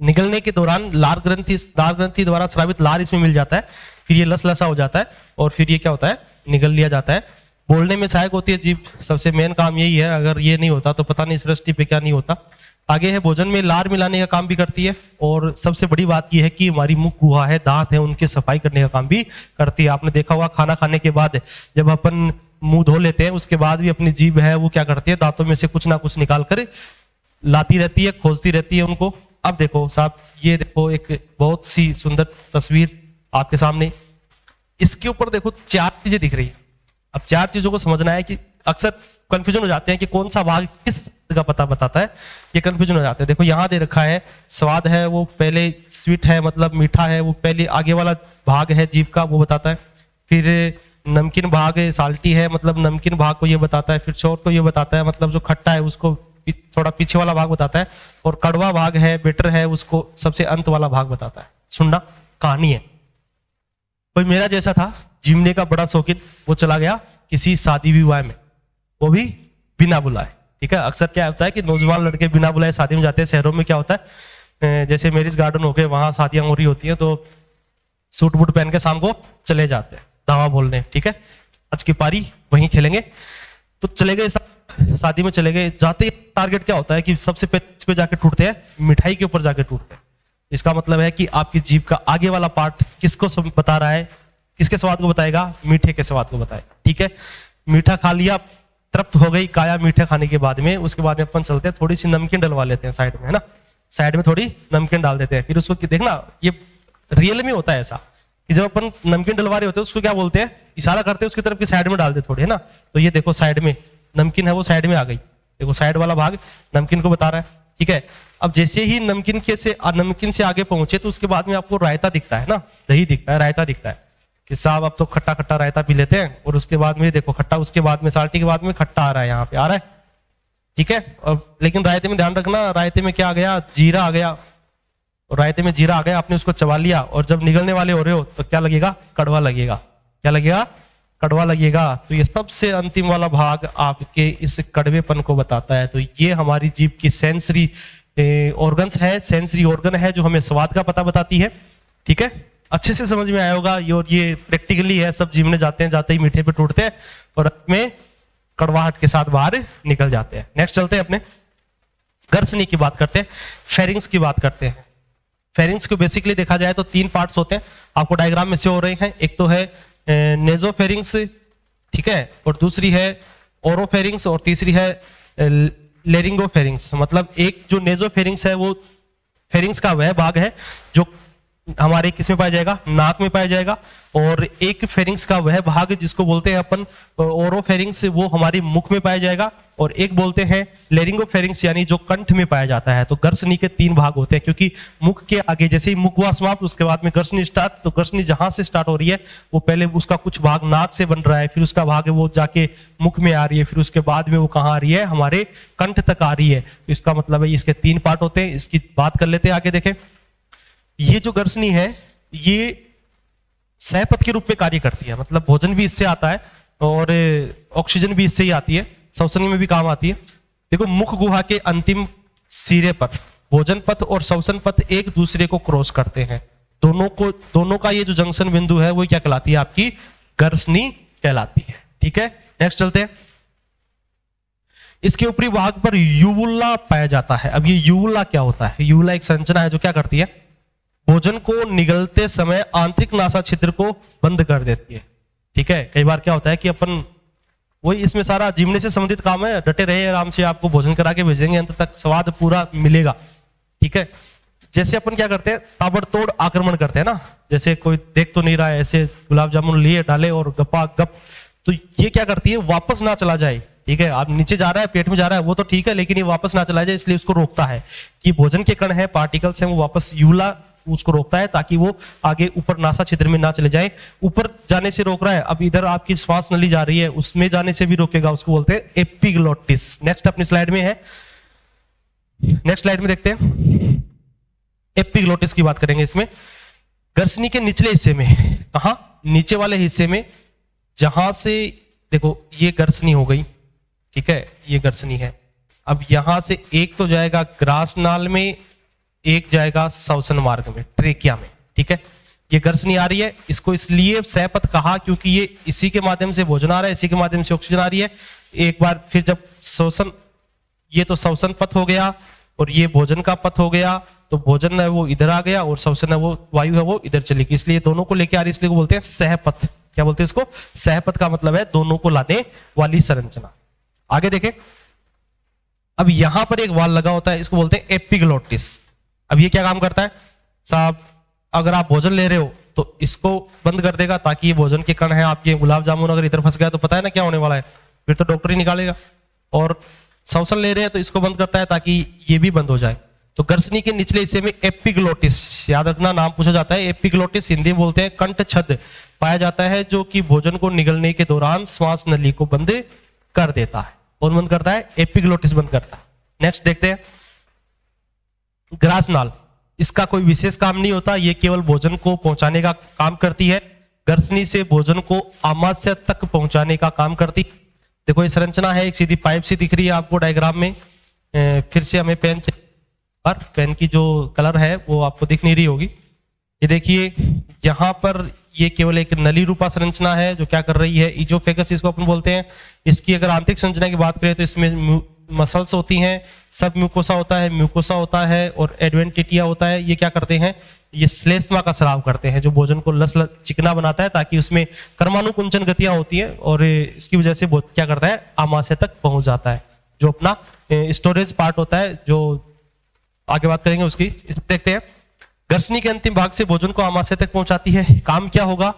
निगलने के दौरान लार ग्रंथि द्वारा स्रावित लार इसमें मिल जाता है, फिर ये लसलसा हो जाता है और फिर ये क्या होता है, निगल लिया जाता है। बोलने में सहायक होती है जीभ, सबसे मेन काम यही है। अगर ये नहीं होता तो पता नहीं सृष्टि पे क्या नहीं होता। आगे है भोजन में लार मिलाने का काम भी करती है, और सबसे बड़ी बात यह है कि हमारी मुख गुहा है, दांत है, उनके सफाई करने का काम भी करती है। आपने देखा होगा खाना खाने के बाद जब अपन मुंह धो लेते हैं, उसके बाद भी अपनी जीभ है वो क्या करती है, दांतों में से कुछ ना कुछ निकाल कर लाती रहती है, खोजती रहती है उनको। अब देखो साहब, ये देखो एक बहुत सी सुंदर तस्वीर आपके सामने, इसके ऊपर देखो 4 चीजें दिख रही है। अब 4 चीजों को समझना है कि अक्सर कंफ्यूजन हो जाते हैं कि कौन सा भाग किस का पता बताता है, ये कंफ्यूजन हो जाते हैं। देखो यहां दे रखा है, स्वाद है वो पहले, स्वीट है मतलब मीठा है वो पहले, आगे वाला भाग है जीभ का वो बताता है। फिर नमकीन भाग है, साल्टी है मतलब नमकीन भाग को ये बताता है। फिर शोर को ये बताता है, मतलब जो खट्टा है उसको थोड़ा पीछे वाला भाग बताता है। और कड़वा भाग है, बेटर है, उसको सबसे अंत वाला भाग बताता है। सुनना, कहानी है, कोई मेरा जैसा था, जीवने का बड़ा शौकीन, वो चला गया किसी शादी विवाह में, वो भी बिना बुलाए, ठीक है। अक्सर क्या होता है कि नौजवान लड़के बिना बुलाए शादी में जाते हैं। शहरों में क्या होता है, जैसे मैरिज गार्डन हो गए, वहां शादियां हो रही होती हैं, तो सूट बूट पहन के शाम को चले जाते हैं दावा बोलने, ठीक है, आज की पारी वहीं खेलेंगे। तो चले गए शादी में, चले गए, जाते ही टारगेट क्या होता है कि सबसे पहले इस पे जाके टूटते हैं, मिठाई के ऊपर जाके टूटते हैं। इसका मतलब है कि आपकी जीभ का आगे वाला पार्ट किसको बता रहा है, किसके स्वाद को बताएगा, मीठे के स्वाद को बताएगा, ठीक है। मीठा खा लिया, तृप्त हो गई काया मीठे खाने के बाद में, उसके बाद में अपन चलते हैं, थोड़ी सी नमकीन डलवा लेते हैं साइड में, है ना, साइड में थोड़ी नमकीन डाल देते हैं। फिर उसको देखना, ये रियल में होता है ऐसा कि जब अपन नमकीन डलवा रहे होते हैं, उसको क्या बोलते हैं, इशारा करते हैं उसकी तरफ की साइड में डाल दे थोड़े, है ना। तो ये देखो साइड में नमकीन है, वो साइड में आ गई, देखो साइड वाला भाग नमकीन को बता रहा है, ठीक है। अब जैसे ही नमकीन से आगे पहुंचे, तो उसके बाद में आपको रायता दिखता है ना, दही दिखता है, रायता दिखता है कि साहब अब तो खट्टा खट्टा रायता पी लेते हैं। और उसके बाद में देखो खट्टा, उसके बाद में साल्टी के बाद में खट्टा आ रहा है, यहाँ पे आ रहा है, ठीक है। और लेकिन रायते में ध्यान रखना, रायते में क्या आ गया, जीरा आ गया, और रायते में जीरा आ गया, आपने उसको चबा लिया, और जब निगलने वाले हो रहे हो तो क्या लगेगा, कड़वा लगेगा। क्या लगेगा, कड़वा लगेगा। तो ये सबसे अंतिम वाला भाग आपके इस कड़वेपन को बताता है। तो ये हमारी जीभ की सेंसरी ऑर्गन्स है, सेंसरी ऑर्गन है, जो हमें स्वाद का पता बताती है, ठीक है। अच्छे से समझ में आया होगा। ये प्रैक्टिकली है, सब जीवने जाते हैं, जाते ही मीठे पे टूटते हैं और में कड़वाहट के साथ बाहर निकल जाते हैं। नेक्स्ट चलते हैं, अपने गर्सनी की बात करते हैं, फेरिंग्स की बात करते हैं। फेरिंग्स को बेसिकली देखा जाए तो 3 पार्ट्स होते हैं, आपको डायग्राम में से हो रहे हैं। एक तो है नेजोफेरिंग्स, ठीक है, और दूसरी है ओरोफेरिंग्स, और तीसरी है लेरिंगोफेरिंग्स। मतलब एक जो नेजोफेरिंग्स है वो फेरिंग्स का वह भाग है जो हमारे किस में पाया जाएगा, नाक में पाया जाएगा, और एक फेरिंग्स का वह भाग जिसको बोलते हैं अपन ओरोफेरिंग्स, वो हमारी मुख में पाया जाएगा, और एक बोलते हैं लेरिंगोफेरिंग्स यानी जो कंठ में पाया जाता है। तो गर्सनी के 3 भाग होते हैं, क्योंकि मुख के आगे जैसे ही मुख हुआ समाप्त, उसके बाद में गर्सनी स्टार्ट। तो गर्सनी जहां से स्टार्ट हो रही है वो पहले उसका कुछ भाग नाक से बन रहा है, फिर उसका भाग है वो जाके मुख में आ रही है, फिर उसके बाद में वो कहाँ आ रही है, हमारे कंठ तक आ रही है। तो इसका मतलब है इसके 3 पार्ट होते हैं। इसकी बात कर लेते हैं, आगे देखें। ये जो गर्सनी है ये सहपथ के रूप में कार्य करती है, मतलब भोजन भी इससे आता है और ऑक्सीजन भी इससे ही आती है, श्वसनी में भी काम आती है। देखो, मुख गुहा के अंतिम सिरे पर भोजन पथ और श्वसन पथ एक दूसरे को क्रॉस करते हैं। दोनों का ये जो जंक्शन बिंदु है वो क्या कहलाती है, आपकी गर्सनी कहलाती है। ठीक है, नेक्स्ट चलते हैं। इसके ऊपरी भाग पर यूवुला पाया जाता है। अब ये यूवुला क्या होता है? यूवुला एक संरचना है जो क्या करती है, भोजन को निगलते समय आंतरिक नासा छिद्र को बंद कर देती है। ठीक है, कई बार क्या होता है कि अपन वही, इसमें सारा जीवने से संबंधित काम है, डटे रहे आराम से, आपको भोजन करा के भेजेंगे, अंत तक स्वाद पूरा मिलेगा। ठीक है, जैसे अपन क्या करते हैं, ताबड़तोड़ आक्रमण करते हैं ना, जैसे कोई देख तो नहीं रहा है, ऐसे गुलाब जामुन लिए डाले और गप्पा गप, तो ये क्या करती है, वापस ना चला जाए। ठीक है, आप नीचे जा रहा है, पेट में जा रहा है, वो तो ठीक है, लेकिन ये वापस ना चला जाए, इसलिए उसको रोकता है कि भोजन के कण है, पार्टिकल्स हैं, वो वापस यूला उसको रोकता है ताकि वो आगे ऊपर नासा छिद्र में ना चले जाए। ऊपर जाने से रोक रहा है, अब इधर आपकी श्वास नली जा रही है, उसमें जाने से भी रोकेगा, उसको बोलते हैं एपिग्लोटिस। नेक्स्ट अपनी स्लाइड में है, नेक्स्ट स्लाइड में देखते हैं, एपिग्लोटिस की बात करेंगे। इसमें गर्सनी के निचले हिस्से में, कहां, नीचे वाले हिस्से में, जहां से देखो ये गर्सनी हो गई, ठीक है, ये गर्सनी है। अब यहां से एक तो जाएगा ग्रास नाल में, एक जाएगा श्वसन मार्ग में, ट्रेकिया में। ठीक है, ये गर्सनी आ रही है, इसको इसलिए सहपथ कहा क्योंकि ये इसी के माध्यम से भोजन आ रहा है, इसी के माध्यम से ऑक्सीजन आ रही है। एक बार फिर जब श्वसन, ये तो श्वसन पथ हो गया और ये भोजन का पथ हो गया, तो भोजन है वो इधर आ गया और श्वसन है वो, वायु है वो इधर चली गई, इसलिए दोनों को लेके आ रही है, इसलिए बोलते हैं सहपथ। क्या बोलते हैं इसको? सहपथ का मतलब है दोनों को लाने वाली संरचना। आगे देखें, अब यहां पर एक वाल लगा होता है, इसको बोलते हैं एपिग्लोटिस। अब ये क्या काम करता है साहब, अगर आप भोजन ले रहे हो तो इसको बंद कर देगा ताकि ये भोजन के कण है आपके, गुलाब जामुन अगर इधर फंस गया तो पता है ना क्या होने वाला है, फिर तो डॉक्टर ही निकालेगा। और श्वसन ले रहे हैं तो इसको बंद करता है ताकि ये भी बंद हो जाए। तो गर्सनी के निचले हिस्से में एपिग्लोटिस, याद रखना नाम पूछा जाता है, एपिग्लोटिस हिंदी में बोलते हैं कंठ छद, पाया जाता है, जो कि भोजन को निगलने के दौरान श्वास नली को बंद कर देता है। कौन बंद करता है? एपिग्लोटिस बंद करता है। नेक्स्ट देखते हैं, ग्रास नाल, इसका कोई विशेष काम नहीं होता, ये केवल भोजन को पहुंचाने का काम करती है। गर्सनी से भोजन को आमाशय तक पहुंचाने का काम करती। देखो ये संरचना है, एक सीधी पाइप सी दिख रही है आपको डायग्राम में। फिर से हमें पेन, और पेन की जो कलर है वो आपको दिख नहीं रही होगी। ये देखिए यहां पर ये केवल एक नली रूपा संरचना है जो क्या कर रही है, इजोफेगस इसको अपन बोलते हैं। इसकी अगर आंतरिक संरचना की बात करें तो इसमें मसल्स होती हैं, सब म्यूकोसा होता है, म्यूकोसा होता है और एडवेंटिटिया होता है। ये क्या करते हैं, ये श्लेष्मा का स्राव करते हैं जो भोजन को चिकना बनाता है ताकि उसमें कर्मानुकुंचन गतियां होती हैं और इसकी वजह से क्या करता है, आमाशय तक पहुंच जाता है, जो अपना स्टोरेज पार्ट होता है, जो आगे बात करेंगे उसकी। देखते हैं, गर्सनी के अंतिम भाग से भोजन को आमाशय तक पहुंचाती है। काम क्या होगा,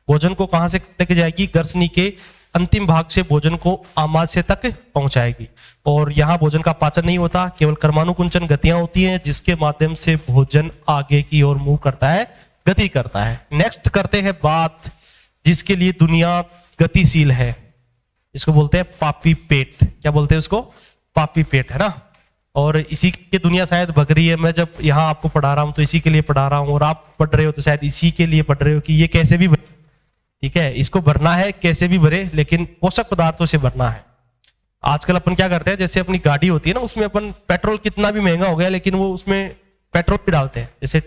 भोजन को कहां से लेके जाएगी, गर्सनी के अंतिम भाग से भोजन को आमाशय तक पहुंचाएगी। और यहां भोजन का पाचन नहीं होता, केवल कर्मानुकुंचन गतियां होती हैं जिसके माध्यम से भोजन आगे की ओर मूव करता है, गति करता है। नेक्स्ट करते हैं बात जिसके लिए दुनिया गतिशील है, इसको बोलते हैं पापी पेट। क्या बोलते हैं उसको? पापी पेट, है ना। और इसी की दुनिया शायद भग रही है। मैं जब यहाँ आपको पढ़ा रहा हूं तो इसी के लिए पढ़ा रहा हूं, और आप पढ़ रहे हो तो शायद इसी के लिए पढ़ रहे हो कि ये कैसे भी, ठीक है, इसको भरना है, कैसे भी भरे, लेकिन पोषक पदार्थों से भरना है। आजकल अपन क्या करते हैं, जैसे अपनी गाड़ी होती है ना, उसमें अपन पेट्रोल कितना भी महंगा हो गया लेकिन वो उसमें पेट्रोल भी डालते हैं। जैसे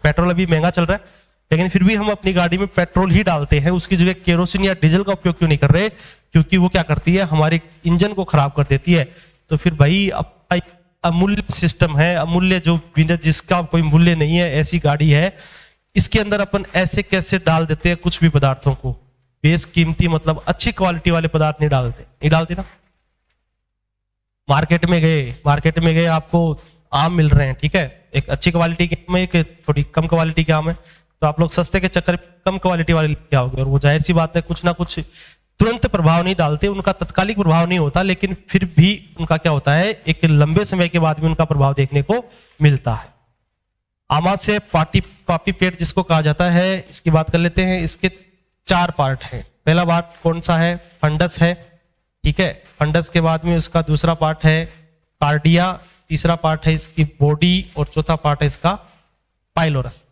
पेट्रोल अभी महंगा चल रहा है लेकिन फिर भी हम अपनी गाड़ी में पेट्रोल ही डालते हैं, उसकी जगह केरोसिन या डीजल का उपयोग क्यों नहीं कर रहे? क्योंकि वो क्या करती है, हमारे इंजन को खराब कर देती है। तो फिर भाई अब अमूल्य सिस्टम है, अमूल्य जो बिना जिसका कोई मूल्य नहीं है, ऐसी गाड़ी है। इसके अंदर अपन ऐसे कैसे डाल देते हैं कुछ भी पदार्थों को, बेशकीमती मतलब अच्छी क्वालिटी वाले पदार्थ नहीं डालते ना। मार्केट में गए आपको आम मिल रहे हैं, ठीक है, एक अच्छी क्वालिटी के आम है, एक थोड़ी कम क्वालिटी के आम है, तो आप लोग सस्ते के चक्कर में कम क्वालिटी वाले लेके आओगे, और वो जाहिर सी बात है कुछ ना कुछ तुरंत प्रभाव नहीं डालते, उनका तत्कालिक प्रभाव नहीं होता, लेकिन फिर भी उनका क्या होता है, एक लंबे समय के बाद भी उनका प्रभाव देखने को मिलता है। आमाशय पापी पेट जिसको कहा जाता है, इसकी बात कर लेते हैं। इसके 4 पार्ट हैं। पहला पार्ट कौन सा है? फंडस है, ठीक है। फंडस के बाद में उसका दूसरा पार्ट है कार्डिया, तीसरा पार्ट है इसकी बॉडी, और चौथा पार्ट है इसका पाइलोरस।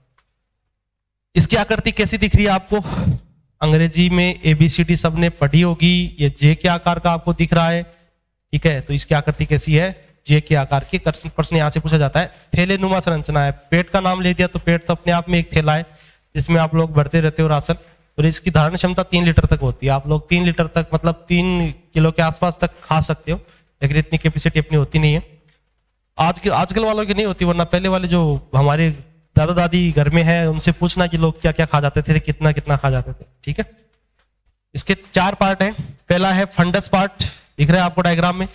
इसकी आकृति कैसी दिख रही है आपको? अंग्रेजी में ABCD सबने पढ़ी होगी, ये जे के आकार का आपको दिख रहा है, ठीक है। तो इसकी आकृति कैसी है? जे के आकार की। प्रश्न यहां से पूछा जाता है। थैले नुमा संरचना है, पेट का नाम ले दिया तो पेट तो अपने आप में एक थैला है जिसमें आप लोग भरते रहते हो राशन, और इसकी धारण क्षमता 3 लीटर तक होती है। आप लोग 3 लीटर तक मतलब 3 किलो के आसपास तक खा सकते हो, लेकिन इतनी कैपेसिटी अपनी होती नहीं है। आजकल वालों की नहीं होती, वरना पहले वाले जो हमारे दादा दादी घर में है उनसे पूछना कि लोग क्या क्या खा जाते थे, कितना कितना खा जाते थे, ठीक है। इसके 4 पार्ट हैं। पहला है फंडस पार्ट, दिख रहा है आपको डायग्राम में,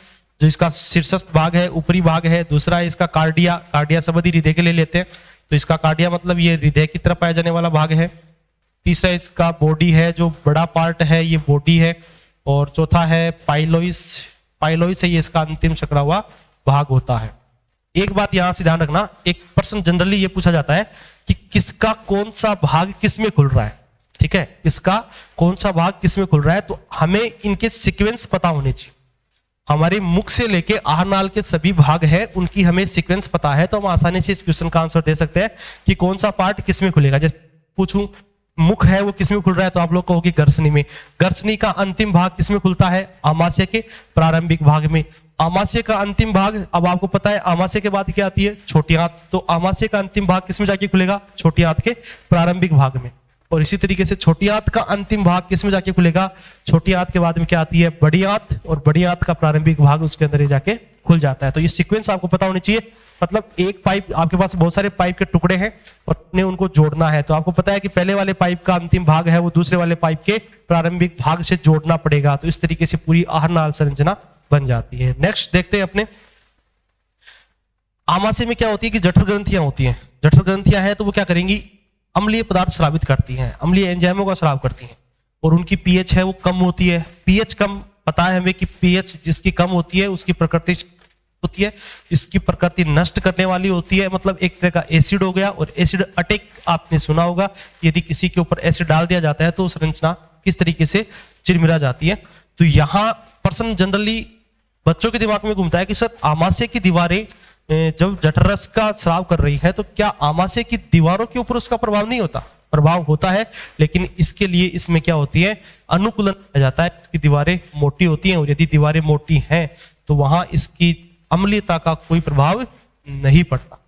जो इसका शीर्षस्थ भाग है, ऊपरी भाग है। दूसरा है इसका कार्डिया, कार्डिया शब्द ही हृदय के लिए लेते हैं, तो इसका कार्डिया मतलब ये हृदय की तरफ पाया जाने वाला भाग है। तीसरा इसका बॉडी है, जो बड़ा पार्ट है ये बॉडी है। और चौथा है पाइलोइस, पाइलोइस है ये इसका अंतिम सकड़ा हुआ भाग होता है। एक बात यहां से ध्यान रखना, एक प्रश्न जनरली ये पूछा जाता है कि किसका कौन सा भाग किस में खुल रहा है, ठीक है, इसका कौन सा भाग किस में खुल रहा है। तो हमें इनके सीक्वेंस पता होने चाहिए। हमारे मुख से लेके आहारनाल के सभी भाग हैं, उनकी हमें सीक्वेंस पता है, तो हम आसानी से इस क्वेश्चन का आंसर दे सकते हैं कि कौन सा पार्ट किस में खुलेगा। जैसे पूछूं मुख है वो किस में खुल रहा है, तो आप लोग कहोगे गर्सनी में। गर्सनी का अंतिम भाग किस में खुलता है? आमाशय के प्रारंभिक भाग में। आमाशय का अंतिम भाग, अब आपको पता है आमाशय के बाद क्या आती है? छोटी आंत। तो आमाशय का अंतिम भाग किस में जाके खुलेगा? छोटी आंत के प्रारंभिक भाग में। और इसी तरीके से छोटी आंत का अंतिम भाग किस में जाके खुलेगा? छोटी आंत के बाद में क्या आती है? बड़ी आंत। और बड़ी आंत का प्रारंभिक भाग उसके अंदर ही जाके खुल जाता है। तो ये सीक्वेंस आपको पता होनी चाहिए। मतलब एक पाइप, आपके पास बहुत सारे पाइप के टुकड़े हैं और अपने उनको जोड़ना है, तो आपको पता है कि पहले वाले पाइप का अंतिम भाग है वो दूसरे वाले पाइप के प्रारंभिक भाग से जोड़ना पड़ेगा। तो इस तरीके से पूरी आहारनाल संरचना बन जाती है। नेक्स्ट देखते हैं अपने आमाशय में क्या होती है कि जठर ग्रंथियां होती हैं। जठर ग्रंथियां हैं तो वो क्या करेंगी? अम्लीय पदार्थ स्रावित करती हैं, अम्लीय एंजाइमों का स्राव करती हैं, और उनकी पीएच है वो कम होती है। पीएच कम, पता है हमें कि पीएच जिसकी कम होती है उसकी प्रकृति होती है, इसकी प्रकृति नष्ट करने वाली होती है। मतलब एक तरह का एसिड हो गया। और एसिड अटैक आपने सुना होगा, यदि किसी के ऊपर एसिड डाल दिया जाता है तो संरचना किस तरीके से चिरमिरा जाती है। तो यहां प्रश्न जनरली बच्चों के दिमाग में घूमता है कि सर आमाशय की दीवारें जब जठररस का स्राव कर रही है तो क्या आमाशय की दीवारों के ऊपर उसका प्रभाव नहीं होता? प्रभाव होता है, लेकिन इसके लिए इसमें क्या होती है? अनुकूलन किया जाता है। इसकी दीवारें मोटी होती हैं, और यदि दीवारें मोटी हैं तो वहां इसकी अम्लीयता का कोई प्रभाव नहीं पड़ता।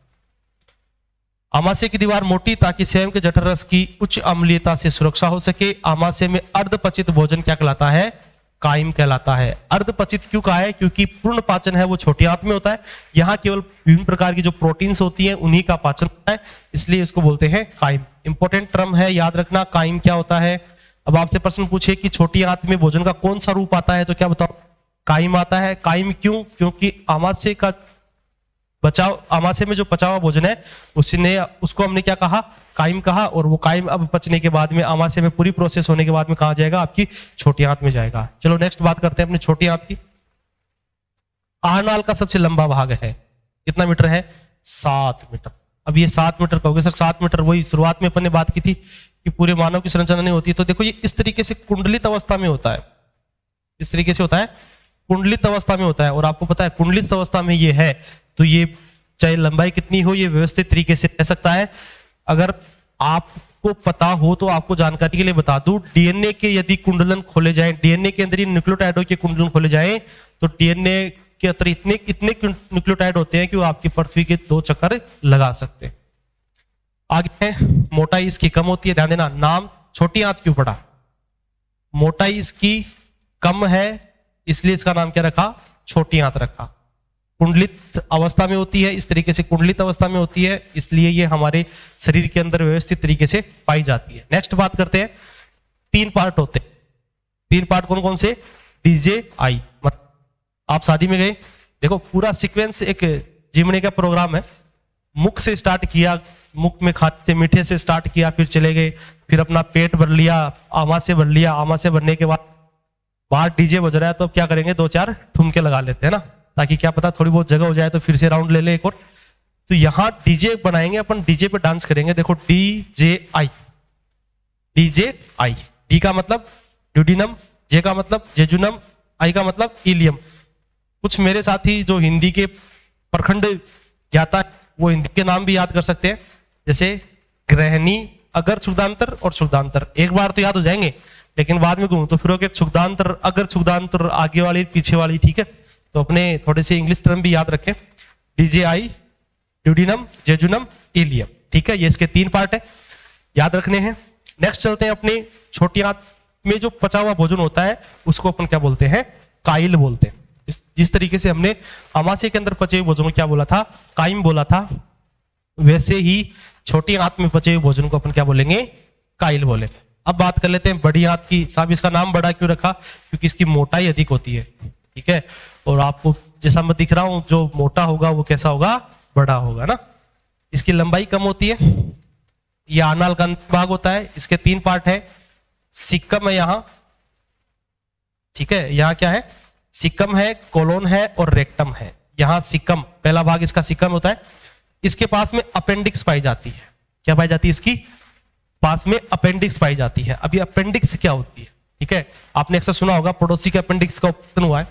आमाशय की दीवार मोटी ताकि स्वयं के जठररस की उच्च अम्लीयता से सुरक्षा हो सके। आमाशय में अर्धपचित भोजन क्या कहलाता है? कायम कहलाता है। अर्धपचित क्यों कहा है? क्योंकि पूर्ण पाचन है वो छोटी आंत में होता है। यहाँ केवल विभिन्न प्रकार की जो प्रोटीन्स होती हैं उन्हीं का पाचन होता है, इसलिए इसको बोलते हैं कायम। इंपॉर्टेंट टर्म है, याद रखना कायम क्या होता है। अब आपसे प्रश्न पूछे कि छोटी आंत में भोजन का कौन सा रूप आता है, तो क्या बताओ? कायम आता है। कायम क्यों? क्योंकि आमाशय का बचाव, आमाशय में जो पचा हुआ भोजन है उसको हमने क्या कहा? कायम कहा। और वो कायम अब पचने के बाद में आमाशय में पूरी प्रोसेस होने के बाद में कहा जाएगा? आपकी छोटी आंत में जाएगा। चलो नेक्स्ट बात करते हैं अपनी छोटी आंत की। आहारनाल का सबसे लंबा भाग है, कितना मीटर है? 7 मीटर। अब ये 7 मीटर कहोगे सर 7 मीटर, वही शुरुआत में अपन ने बात की थी कि पूरे मानव की संरचना नहीं होती। तो देखो ये इस तरीके से कुंडलित अवस्था में होता है, इस तरीके से होता है, कुंडलित अवस्था में होता है। और आपको पता है कुंडलित अवस्था में ये है तो ये चाहे लंबाई कितनी हो ये व्यवस्थित तरीके से रह सकता है। अगर आपको पता हो तो आपको जानकारी के लिए बता दूं, डीएनए के यदि कुंडलन खोले जाएं, डीएनए के अंदर न्यूक्लियोटाइडों के कुंडलन खोले जाएं तो डीएनए के अंदर इतने न्यूक्लियोटाइड होते हैं कि वो आपकी पृथ्वी के 2 चक्कर लगा सकते हैं। आगे है मोटाई इसकी कम होती है। ध्यान देना, नाम छोटी आंत क्यों पड़ा? मोटाई इसकी कम है इसलिए इसका नाम क्या रखा? छोटी आंत रखा। कुंडलित अवस्था में होती है, इस तरीके से कुंडलित अवस्था में होती है, इसलिए ये हमारे शरीर के अंदर व्यवस्थित तरीके से पाई जाती है। नेक्स्ट बात करते हैं, 3 पार्ट होते हैं। 3 पार्ट कौन कौन से? डीजे आई। आप शादी में गए, देखो पूरा सीक्वेंस एक जिमने का प्रोग्राम है। मुख से स्टार्ट किया, मुख में खाते मीठे से स्टार्ट किया, फिर चले गए, फिर अपना पेट भर लिया, आमा से भर लिया, आमा से भरने के बाद बाहर डीजे बज रहा है तो क्या करेंगे, 2-4 ठुमके लगा लेते हैं ना, ताकि क्या पता थोड़ी बहुत जगह हो जाए तो फिर से राउंड ले ले एक और। तो यहां डीजे बनाएंगे अपन, डीजे पे डांस करेंगे। देखो डीजे आई, डीजे आई। डी का मतलब ड्यूडिनम, जे का मतलब जेजुनम, आई का मतलब इलियम। कुछ मेरे साथी जो हिंदी के प्रखंड ज्ञाता है वो हिंदी के नाम भी याद कर सकते हैं, जैसे ग्रहणी, अगर शुद्धांतर और शुद्धांतर। एक बार तो याद हो जाएंगे, लेकिन बाद में घूमो तो फिर शुद्धांतर, अगर शुद्धांतर, आगे वाली पीछे वाली, ठीक है। तो अपने थोड़े से इंग्लिश टर्म भी याद रखें, डीजे आई, ड्यूडिनम, जेजुनम, इलियम, ठीक है। ये इसके 3 पार्ट है, याद रखने हैं। नेक्स्ट चलते हैं अपने छोटी आंत में जो पचा हुआ भोजन होता है उसको अपन क्या बोलते हैं? काइल बोलते हैं। जिस तरीके से हमने अमाशय के अंदर पचे हुए भोजन को क्या बोला था? काइम बोला था, वैसे ही छोटी आंत में पचे हुए भोजन को अपन क्या बोलेंगे? काइल बोलेंगे। अब बात कर लेते हैं बड़ी आंत की। साहब इसका नाम बड़ा क्यों रखा? क्योंकि इसकी मोटाई अधिक होती है, ठीक है। और आपको जैसा मैं दिख रहा हूं, जो मोटा होगा वो कैसा होगा? बड़ा होगा ना। इसकी लंबाई कम होती है। यह आनाल का भाग होता है। इसके 3 पार्ट है। सिक्कम है यहां, ठीक है। यहां क्या है? सिक्कम है, कोलोन है और रेक्टम है। यहां सिक्कम, पहला भाग इसका सिक्कम होता है। इसके पास में अपेंडिक्स पाई जाती है। क्या पाई जाती है? इसकी पास में अपेंडिक्स पाई जाती है। अब ये अपेंडिक्स क्या होती है? ठीक है, आपने अक्सर सुना होगा पड़ोसी के अपेंडिक्स का ऑपरेशन हुआ है,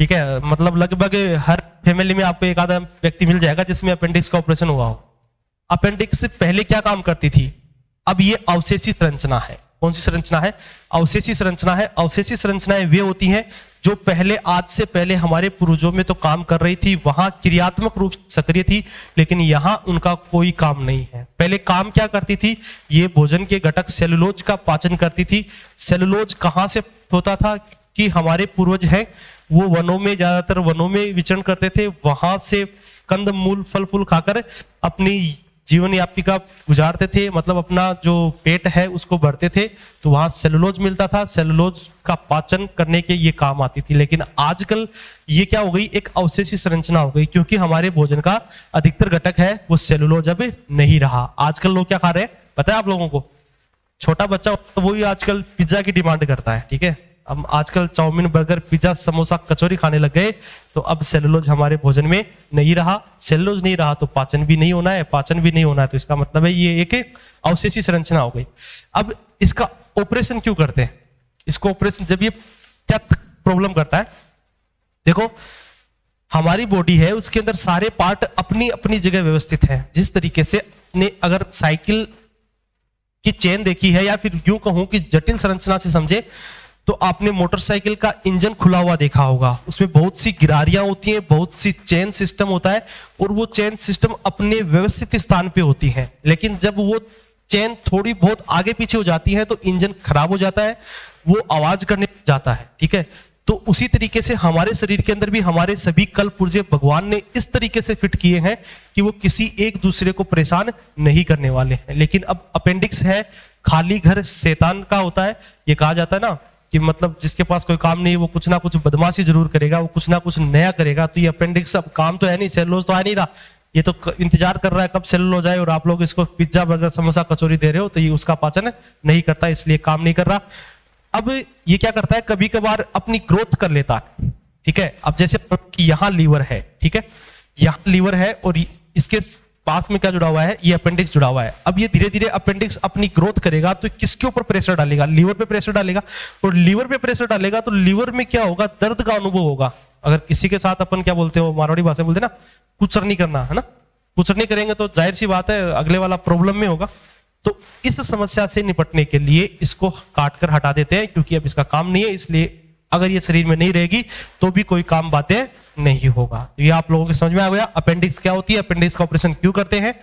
ठीक है। मतलब लगभग हर फैमिली में आपको एक आधा व्यक्ति मिल जाएगा जिसमें अपेंडिक्स का ऑपरेशन हुआ हो। अपेंडिक्स पहले क्या काम करती थी? अब ये अवशेषी संरचना है। कौन सी संरचना है? अवशेषी संरचना है। अवशेषी संरचनाएं वे होती हैं जो पहले, आज से पहले हमारे पूर्वजों में तो काम कर रही थी, वहां क्रियात्मक रूप से सक्रिय थी, लेकिन यहां उनका कोई काम नहीं है। पहले काम क्या करती थी? ये भोजन के घटक सेलुलोज का पाचन करती थी। सेलुलोज कहां से होता था? कि हमारे पूर्वज हैं वो वनों में, ज्यादातर वनों में विचरण करते थे, वहां से कंद मूल फल फूल खाकर अपनी जीवन यापिका गुजारते थे, मतलब अपना जो पेट है उसको भरते थे। तो वहां सेलुलोज मिलता था, सेलुलोज का पाचन करने के ये काम आती थी। लेकिन आजकल ये क्या हो गई? एक अवशेषी संरचना हो गई, क्योंकि हमारे भोजन का अधिकतर घटक है वो सेलुलोज अब नहीं रहा। आजकल लोग क्या खा रहे हैं पता है आप लोगों को? छोटा बच्चा तो वही आजकल पिज्जा की डिमांड करता है, ठीक है। अब आजकल चाउमीन, बर्गर, पिज्जा, समोसा, कचौरी खाने लग गए, तो अब सेलुलोज हमारे भोजन में नहीं रहा। सेलुलोज नहीं रहा तो पाचन भी नहीं होना है, पाचन भी नहीं होना है, तो इसका मतलब है ये एक अवशेषी संरचना हो गई। अब इसका ऑपरेशन क्यों करते हैं? इसको ऑपरेशन, जब ये क्या प्रॉब्लम करता है? देखो हमारी बॉडी है, उसके अंदर सारे पार्ट अपनी अपनी जगह व्यवस्थित है। जिस तरीके से आपने अगर साइकिल की चेन देखी है, या फिर यूं कहूं कि जटिल संरचना से समझे, तो आपने मोटरसाइकिल का इंजन खुला हुआ देखा होगा। उसमें बहुत सी गिरारियां होती हैं, बहुत सी चेन सिस्टम होता है, और वो चेन सिस्टम अपने व्यवस्थित स्थान पे होती हैं। लेकिन जब वो चेन थोड़ी बहुत आगे पीछे हो जाती है तो इंजन खराब हो जाता है, वो आवाज करने जाता है, ठीक है। तो उसी तरीके से हमारे शरीर के अंदर भी हमारे सभी कल पुर्जे भगवान ने इस तरीके से फिट किए हैं कि वो किसी एक दूसरे को परेशान नहीं करने वाले हैं। लेकिन अब अपेंडिक्स है, खाली घर शैतान का होता है। ये कहा जाता है ना कि मतलब जिसके पास कोई काम नहीं, वो कुछ ना कुछ बदमाशी जरूर करेगा, वो कुछ ना कुछ नया करेगा। तो ये अपेंडिक्स अब काम तो है नहीं, सेलुलोज तो आ नहीं रहा, ये तो इंतजार कर रहा है कब सेलुलोज आए, और आप लोग इसको पिज्जा, बर्गर, समोसा, कचौरी दे रहे हो, तो ये उसका पाचन नहीं करता, इसलिए काम नहीं कर रहा। अब ये क्या करता है? कभी कभार अपनी ग्रोथ कर लेता है, ठीक है। अब जैसे यहां लीवर है, ठीक है, यहां लीवर है और इसके पास में क्या जुड़ा हुआ है? ये अपेंडिक्स जुड़ा हुआ है। अब ये धीरे धीरे अपेंडिक्स अपनी ग्रोथ करेगा, तो किसके ऊपर प्रेशर डालेगा? लीवर पे प्रेशर डालेगा, और लीवर पे प्रेशर डालेगा तो लीवर में क्या होगा? दर्द का अनुभव होगा। अगर किसी के साथ अपन क्या बोलते हो, मारवाड़ी भाषा बोलते ना, कुचरनी करना, है ना। कुचरनी करेंगे तो जाहिर सी बात है अगले वाला प्रॉब्लम में होगा। तो इस समस्या से निपटने के लिए इसको काट कर हटा देते हैं, क्योंकि अब इसका काम नहीं है। इसलिए अगर ये शरीर में नहीं रहेगी तो भी कोई काम बातें नहीं होगा। तो ये आप लोगों के समझ में आ गया अपेंडिक्स क्या होती है, अपेंडिक्स का ऑपरेशन क्यों करते हैं।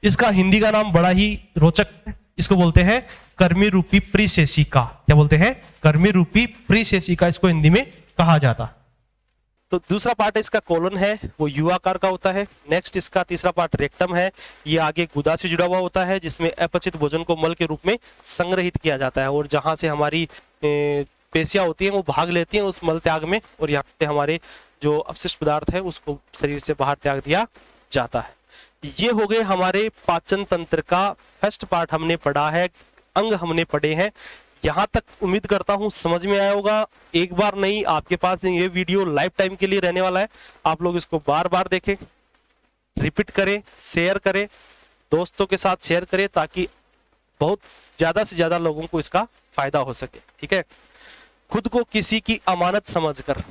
इसका हिंदी का नाम बड़ा ही रोचक है, इसको बोलते हैं कर्मी रूपी प्रीशेषिका। क्या बोलते हैं? कर्मी रूपी प्रीशेषिका इसको हिंदी में कहा जाता। तो दूसरा पार्ट है इसका कोलन है, वो यू आकार का होता है। नेक्स्ट इसका तीसरा पार्ट रेक्टम है, ये आगे गुदा से जुड़ा हुआ होता है, जिसमें अपचित भोजन को मल के रूप में संग्रहित किया जाता है और जहां से हमारी पेशियां होती हैं वो भाग लेती हैं उस मल त्याग में, और यहाँ पे हमारे जो अपशिष्ट पदार्थ है उसको शरीर से बाहर त्याग दिया जाता है। ये हो गए हमारे पाचन तंत्र का फर्स्ट पार्ट हमने पढ़ा है, अंग हमने पढ़े हैं। यहाँ तक उम्मीद करता हूँ समझ में आया होगा। एक बार नहीं, आपके पास ये वीडियो लाइफ टाइम के लिए रहने वाला है। आप लोग इसको बार बार देखें, रिपीट करें, शेयर करें, दोस्तों के साथ शेयर करें, ताकि बहुत ज्यादा से ज्यादा लोगों को इसका फायदा हो सके। ठीक है, खुद को किसी की अमानत समझकर,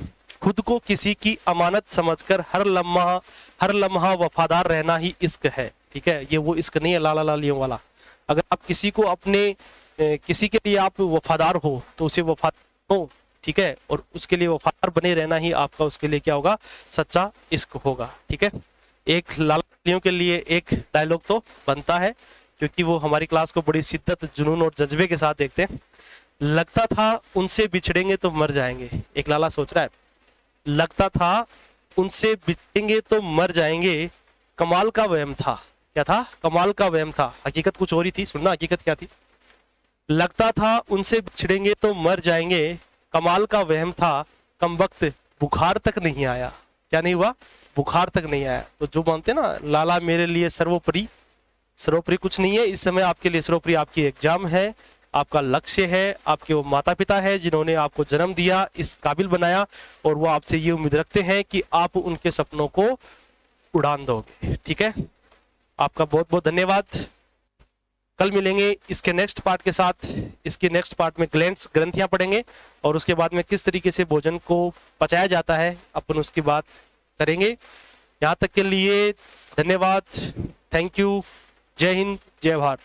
खुद को किसी की अमानत समझकर हर लम्हा वफादार रहना ही इश्क है। ठीक है, ये वो इश्क नहीं है लाला लालियों वाला। अगर आप किसी को अपने किसी के लिए आप वफादार हो तो उसे वफादार हो, ठीक है, और उसके लिए वफादार बने रहना ही आपका उसके लिए क्या होगा, सच्चा इश्क होगा। ठीक है, एक लाला लालियों के लिए एक डायलॉग तो बनता है, क्योंकि वो हमारी क्लास को बड़ी शिद्दत, जुनून और जज्बे के साथ देखते हैं। लगता था उनसे बिछड़ेंगे तो मर जाएंगे, एक लाला सोच रहा है, लगता था उनसे बिछड़ेंगे तो मर जाएंगे, कमाल का वहम था। क्या था? कमाल का वहम था, हकीकत कुछ और ही थी। सुनना हकीकत क्या थी। लगता था उनसे बिछड़ेंगे तो मर जाएंगे, कमाल का वहम था, कमबख्त बुखार तक नहीं आया। क्या नहीं हुआ? बुखार तक नहीं आया। तो जो मानते ना लाला मेरे लिए सर्वोपरि, सर्वोपरि कुछ नहीं है इस समय आपके लिए। सर्वोपरि आपकी एग्जाम है, आपका लक्ष्य है, आपके वो माता पिता है जिन्होंने आपको जन्म दिया, इस काबिल बनाया, और वो आपसे ये उम्मीद रखते हैं कि आप उनके सपनों को उड़ान दोगे। ठीक है, आपका बहुत बहुत धन्यवाद। कल मिलेंगे इसके नेक्स्ट पार्ट के साथ। इसके नेक्स्ट पार्ट में ग्लैंड्स, ग्रंथियां पढ़ेंगे, और उसके बाद में किस तरीके से भोजन को पचाया जाता है अपन उसकी बात करेंगे। यहाँ तक के लिए धन्यवाद, थैंक यू, जय हिंद, जय भारत।